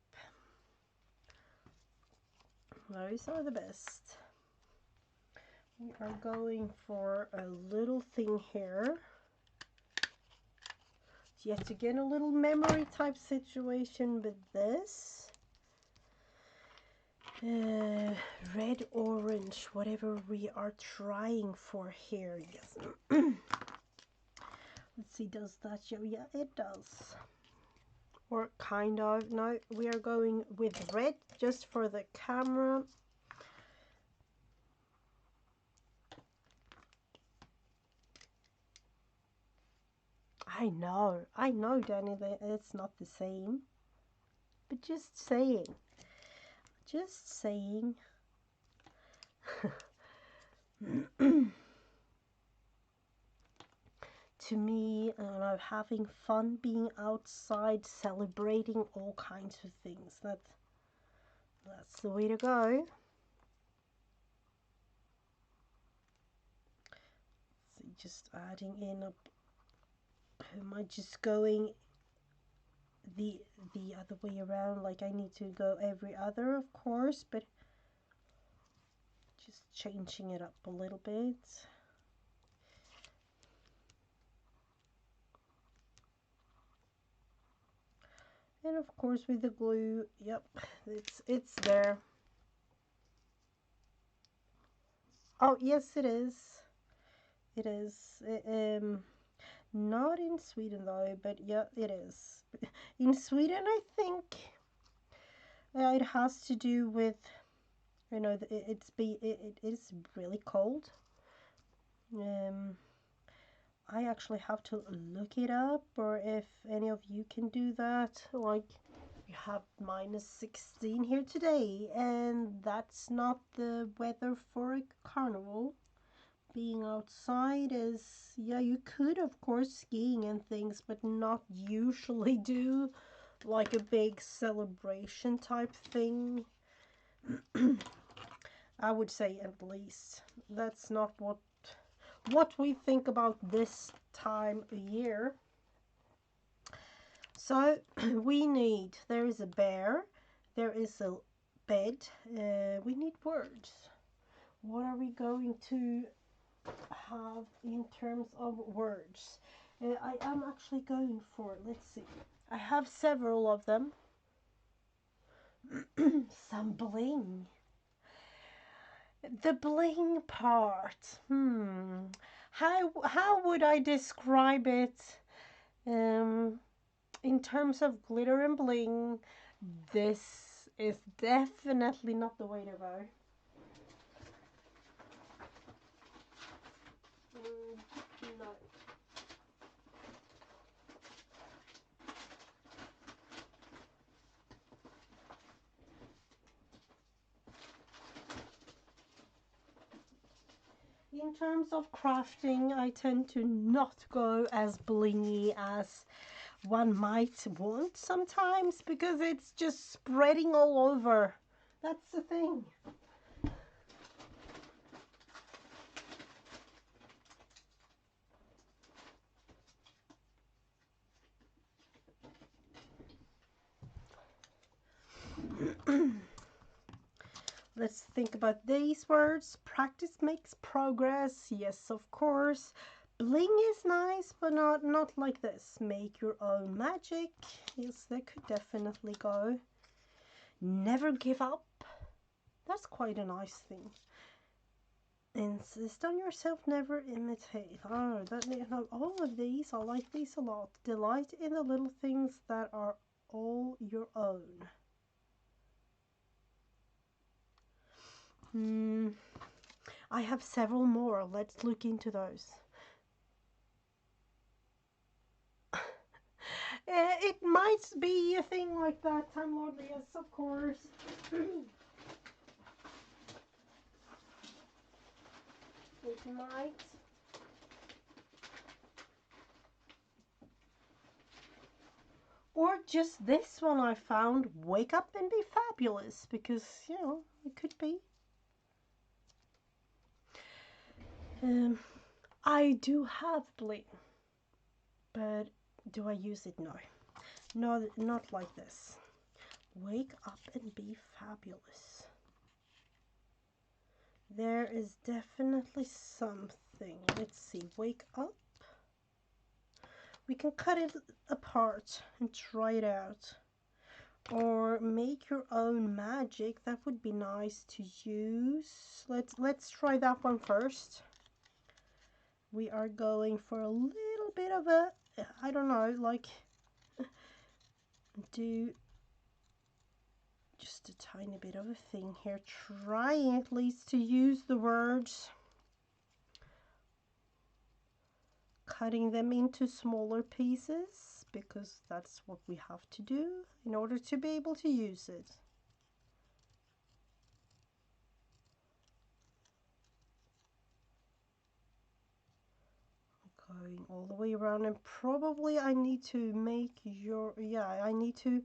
those are the best. We are going for a little thing here. Yet again, a little memory type situation with this. Red, orange, whatever we are trying for here. Yes. Let's see, does that show? Yeah, it does. Or kind of. No, we are going with red just for the camera. I know, Danny, that it's not the same. But just saying. Just saying. To me, I'm having fun being outside, celebrating all kinds of things. That's the way to go. So just adding in a. Am I just going the other way around? Like I need to go every other, of course, but just changing it up a little bit. And of course with the glue, yep, it's there. Oh yes, it is. It is. Not in Sweden though, but yeah, it is. In Sweden, I think it has to do with, you know, it is really cold. I actually have to look it up, or if any of you can do that, like We have -16 here today, and that's not the weather for a carnival. Being outside is, yeah, you could of course skiing and things, but not usually do like a big celebration type thing. I would say, at least. That's not what we think about this time of year. So there is a bear, there is a bed, we need words. What are we going to have in terms of words? I am actually going for, let's see, I have several of them. Some bling. The bling part. How would I describe it? In terms of glitter and bling, this is definitely not the way to go. No. In terms of crafting, I tend to not go as blingy as one might want sometimes, because it's just spreading all over. That's the thing. Let's think about these words. Practice makes progress. Yes, of course. Bling is nice, but not like this. Make your own magic. Yes, that could definitely go. Never give up. That's quite a nice thing. Insist on yourself, never imitate. Oh, all of these, I like these a lot. Delight in the little things that are all your own. I have several more. Let's look into those. It might be a thing like that, Time Lord. Yes, of course. It might. Or just this one I found. Wake up and be fabulous. Because, you know, it could be. I do have bling. But do I use it? No. No, not like this. Wake up and be fabulous. There is definitely something. Let's see. Wake up. We can cut it apart and try it out. Or make your own magic. That would be nice to use. Let's try that one first. We are going for a little bit of a, I don't know, like do just a tiny bit of a thing here. Trying at least to use the words. Cutting them into smaller pieces, because that's what we have to do in order to be able to use it. Going all the way around, and probably I need to make I need to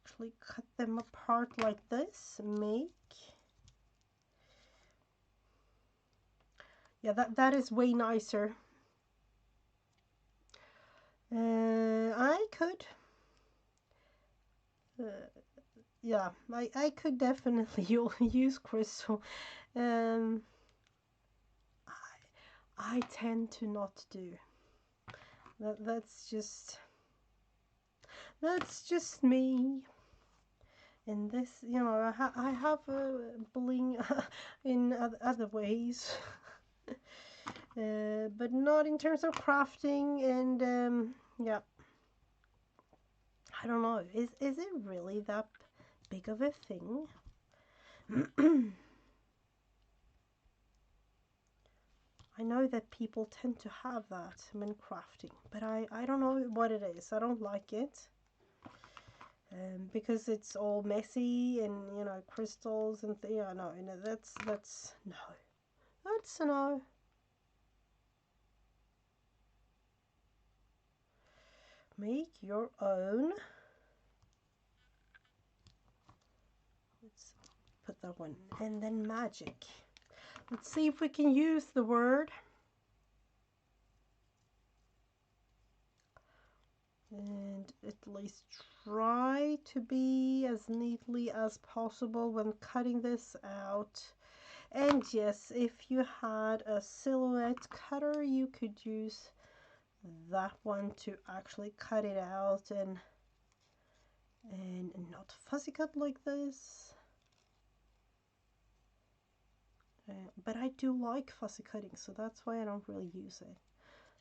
actually cut them apart like this. That is way nicer. I could I could definitely use crystal. I tend to not do that's just me. And this, you know, I have bling in other ways. But not in terms of crafting. And yeah, I don't know, is it really that big of a thing? I know that people tend to have that when crafting, but I don't know what it is. I don't like it. because it's all messy and you know crystals and yeah, no, you know that's no, that's no. Make your own. Let's put that one, and then magic. Let's see if we can use the word. And at least try to be as neatly as possible when cutting this out. And yes, if you had a silhouette cutter, you could use that one to actually cut it out and not fussy cut like this. But I do like fussy cutting, so that's why I don't really use it.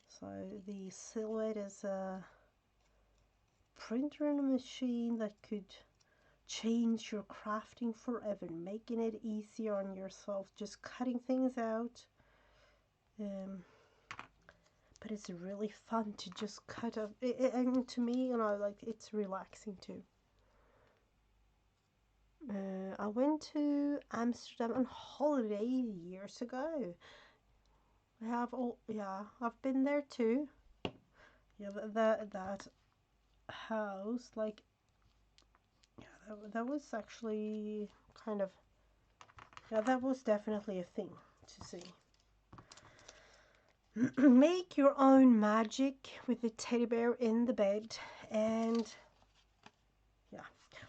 So the silhouette is a printer and a machine that could change your crafting forever, making it easier on yourself, just cutting things out. But it's really fun to just cut up, and to me, you know, like it's relaxing too. I went to Amsterdam on holiday years ago. Yeah, I've been there too. Yeah, that house, like, yeah, that was actually kind of, yeah, that was definitely a thing to see. Make your own magic with the teddy bear in the bed, and yeah,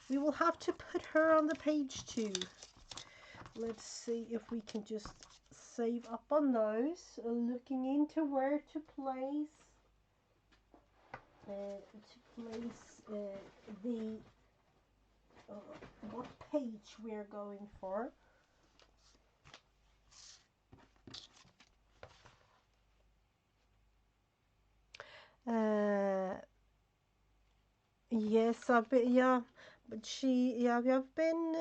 we will have to put her on the page too. Let's see if we can just save up on those, looking into where to place the what page we're going for. Yes, I've been, yeah, but yeah, we have been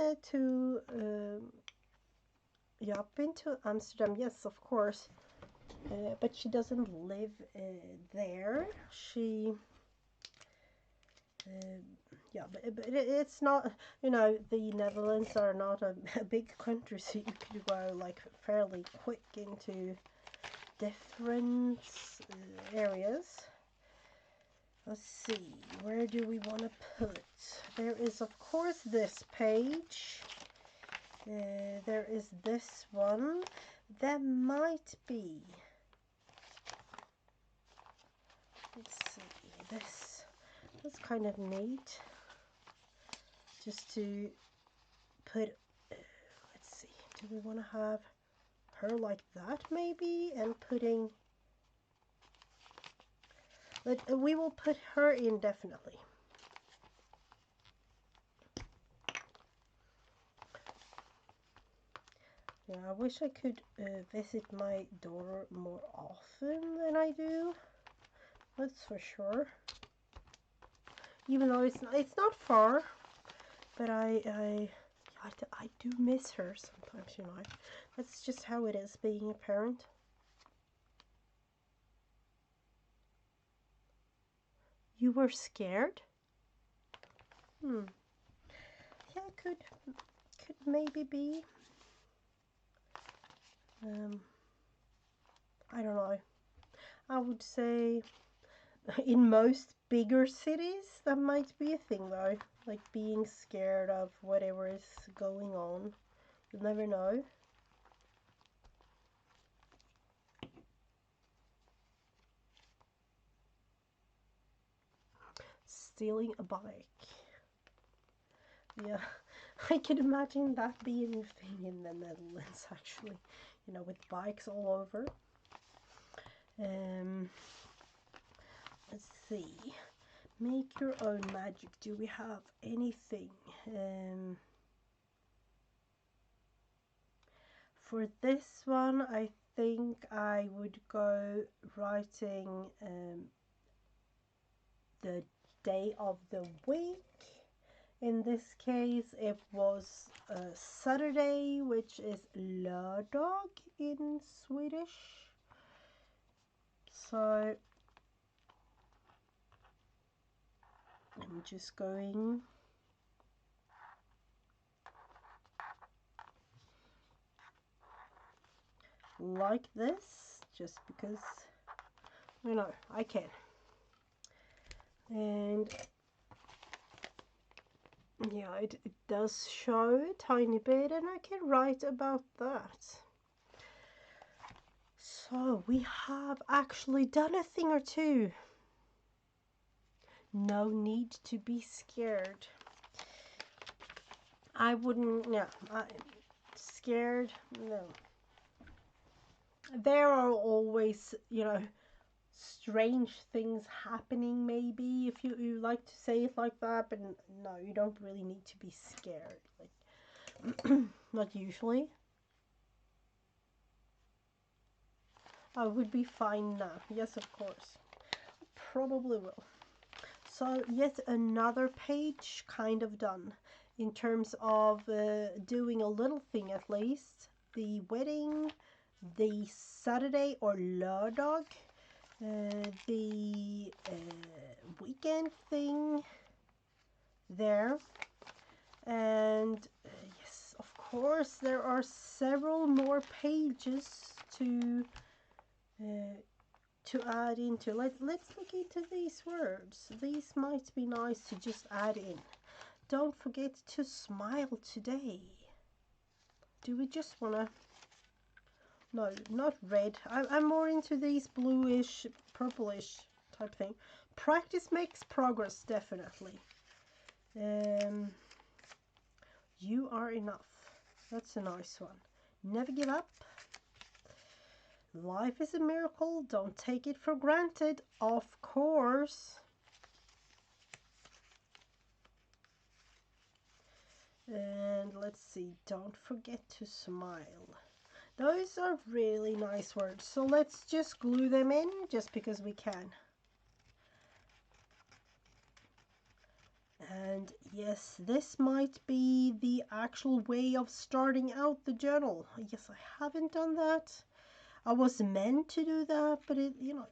yeah, I've been to Amsterdam, yes, of course, but she doesn't live there. She, yeah, but it's not, you know, the Netherlands are not a big country, so you could go like fairly quick into different areas. Let's see, where do we want to put? There is, of course, this page. There is this one. That might be. Let's see, this. That's kind of neat. Just to put, let's see, do we want to have her like that maybe? And putting, we will put her in definitely. Yeah, I wish I could visit my daughter more often than I do. That's for sure. Even though it's not far, but I do miss her sometimes. You know, that's just how it is being a parent. You were scared? Yeah, could maybe be. I don't know. I would say in most bigger cities that might be a thing though, like being scared of whatever is going on. You never know. Stealing a bike. Yeah, I can imagine that being a thing in the Netherlands actually, you know, with bikes all over. Let's see. Make your own magic. Do we have anything? For this one, I think I would go writing the day of the week. In this case, it was Saturday, which is lördag in Swedish. So I'm just going like this, just because, you know, I can. And yeah, it does show a tiny bit, and I can write about that. So we have actually done a thing or two. No need to be scared. I wouldn't, yeah, scared, no. There are always, you know, strange things happening, maybe, if you like to say it like that, but no, you don't really need to be scared. Like, not usually. I would be fine now. Yes, of course. Probably will. So yet another page kind of done in terms of doing a little thing at least. The wedding, the Saturday or lördag, the weekend thing there. And yes, of course, there are several more pages to add into. Let's look into these words. These might be nice to just add in. Don't forget to smile today. Do we just want to... No, not red. I'm more into these bluish, purplish type thing. Practice makes progress, definitely. You are enough. That's a nice one. Never give up. Life is a miracle. Don't take it for granted. Of course. And let's see. Don't forget to smile. Those are really nice words. So let's just glue them in just because we can. And yes, this might be the actual way of starting out the journal. Yes, I haven't done that. I was meant to do that, but it, you know,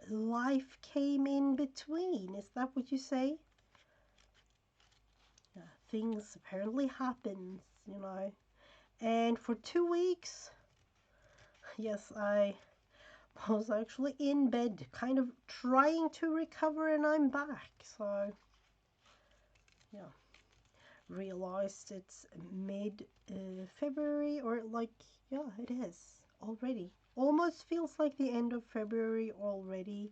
life came in between. Is that what you say? Yeah, things apparently happen, you know. And for 2 weeks, yes, I was actually in bed, kind of trying to recover, and I'm back. So, yeah, realized it's mid February, or like, yeah, it is already. Almost feels like the end of February already.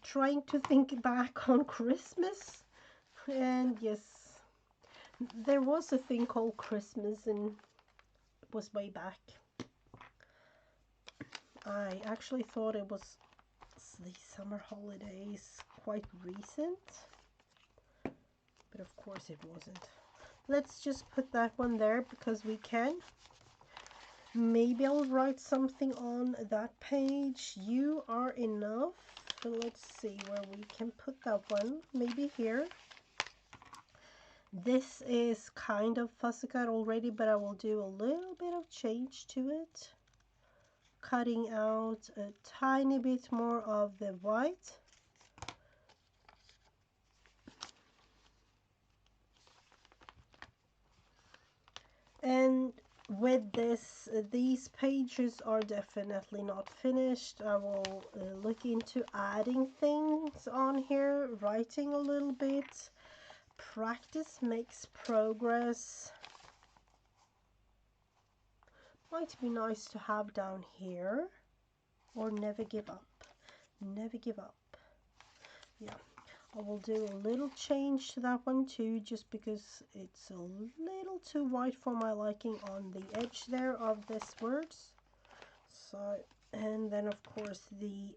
Trying to think back on Christmas, and yes, there was a thing called Christmas, and it was way back. I actually thought it was the summer holidays, quite recent, but of course it wasn't. Let's just put that one there because we can. Maybe I'll write something on that page. You are enough. Let's see where we can put that one. Maybe here. This is kind of fussy cut already, but I will do a little bit of change to it. Cutting out a tiny bit more of the white. And with this, these pages are definitely not finished. I will look into adding things on here, writing a little bit. Practice makes progress. Might be nice to have down here. Or never give up. Never give up. Yeah, I will do a little change to that one too, just because it's a little too white for my liking on the edge there of this words. So, and then of course the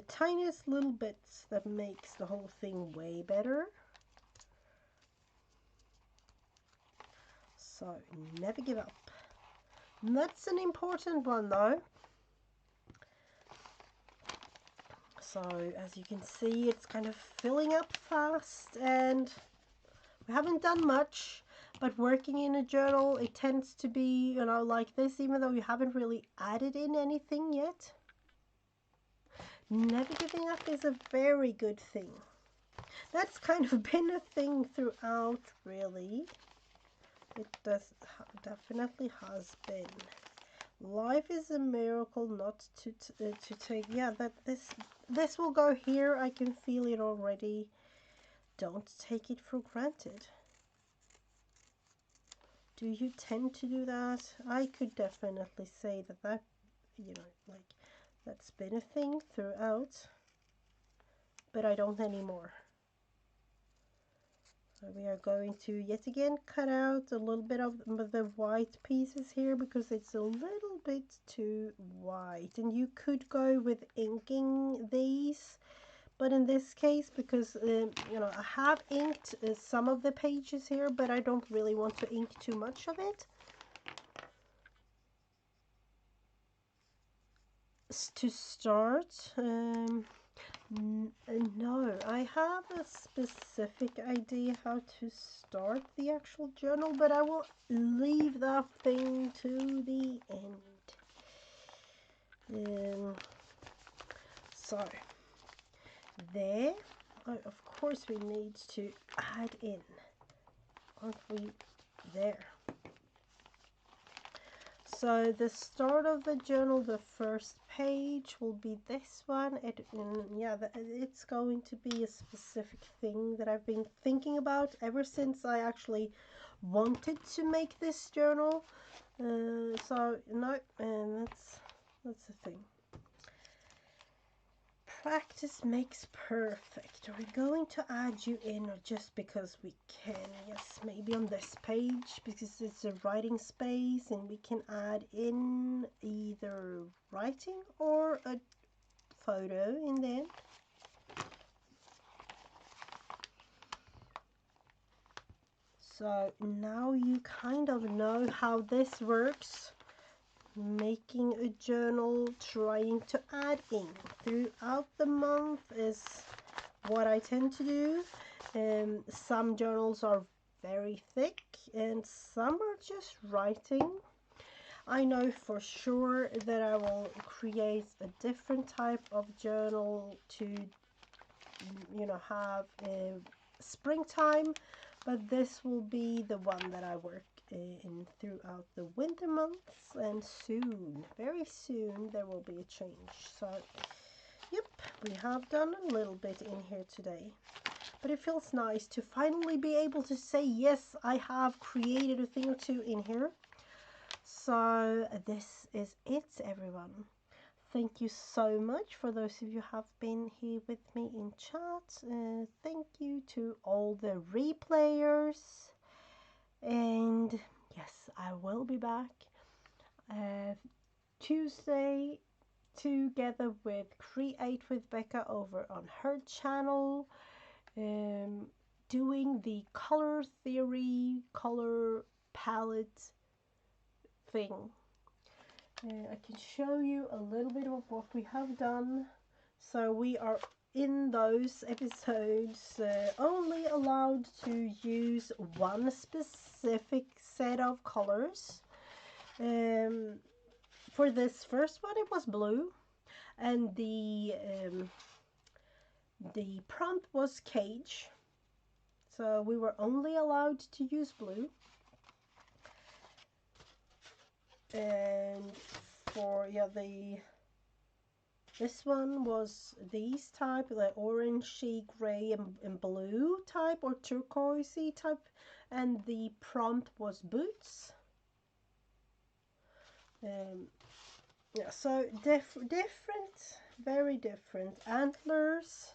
tiniest little bits that makes the whole thing way better. So never give up. And that's an important one though. So as you can see, it's kind of filling up fast, and we haven't done much, but working in a journal, it tends to be, you know, like this, even though you haven't really added in anything yet. Never giving up is a very good thing. That's kind of been a thing throughout, really. It definitely has been. Life is a miracle, not to take. Yeah, that this will go here. I can feel it already. Don't take it for granted. Do you tend to do that? I could definitely say that you know, like, that's been a thing throughout, but I don't anymore. So we are going to yet again cut out a little bit of the white pieces here because it's a little bit too white, and you could go with inking these, but in this case, because you know, I have inked some of the pages here, but I don't really want to ink too much of it. To start, no, I have a specific idea how to start the actual journal, but I will leave that thing to the end. So, there, of course we need to add in, aren't we, there. So the start of the journal, the first page will be this one. Yeah, it's going to be a specific thing that I've been thinking about ever since I actually wanted to make this journal. So no, and that's the thing. Practice makes perfect. Are we going to add you in, or just because we can? Yes, maybe on this page because it's a writing space and we can add in either writing or a photo in there. So now you kind of know how this works. Making a journal, trying to add in throughout the month is what I tend to do. Some journals are very thick and some are just writing. I know for sure that I will create a different type of journal to, you know, have springtime, but this will be the one that I work in throughout the winter months, and soon, very soon, there will be a change. So yep, we have done a little bit in here today, but it feels nice to finally be able to say, yes, I have created a thing or two in here. So this is it, everyone. Thank you so much for those of you who have been here with me in chat. Thank you to all the replayers. And yes, I will be back Tuesday together with Create with Becca over on her channel, doing the color theory, color palette thing. I can show you a little bit of what we have done. So we are in those episodes only allowed to use one specific set of colors. For this first one it was blue, and the prompt was cage, so we were only allowed to use blue. And for this one was these type, the orangey, gray and blue type, or turquoisey type, and the prompt was boots. Yeah, so different, very different antlers,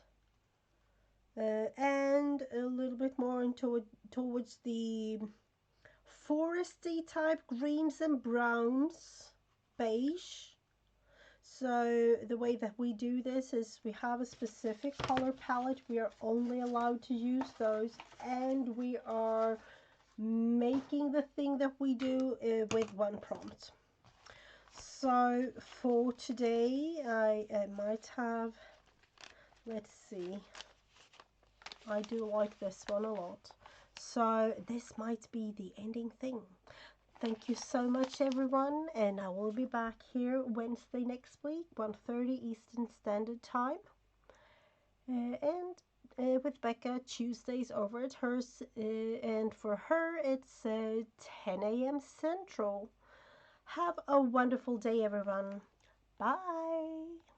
and a little bit more into towards the foresty type, greens and browns, beige. So the way that we do this is we have a specific color palette. We are only allowed to use those, and we are making the thing that we do with one prompt. So for today I might have, let's see, I do like this one a lot. So this might be the ending thing. Thank you so much, everyone, and I will be back here Wednesday next week, 1:30 Eastern Standard Time. And with Becca Tuesdays over at hers, and for her it's 10 a.m. Central. Have a wonderful day, everyone. Bye.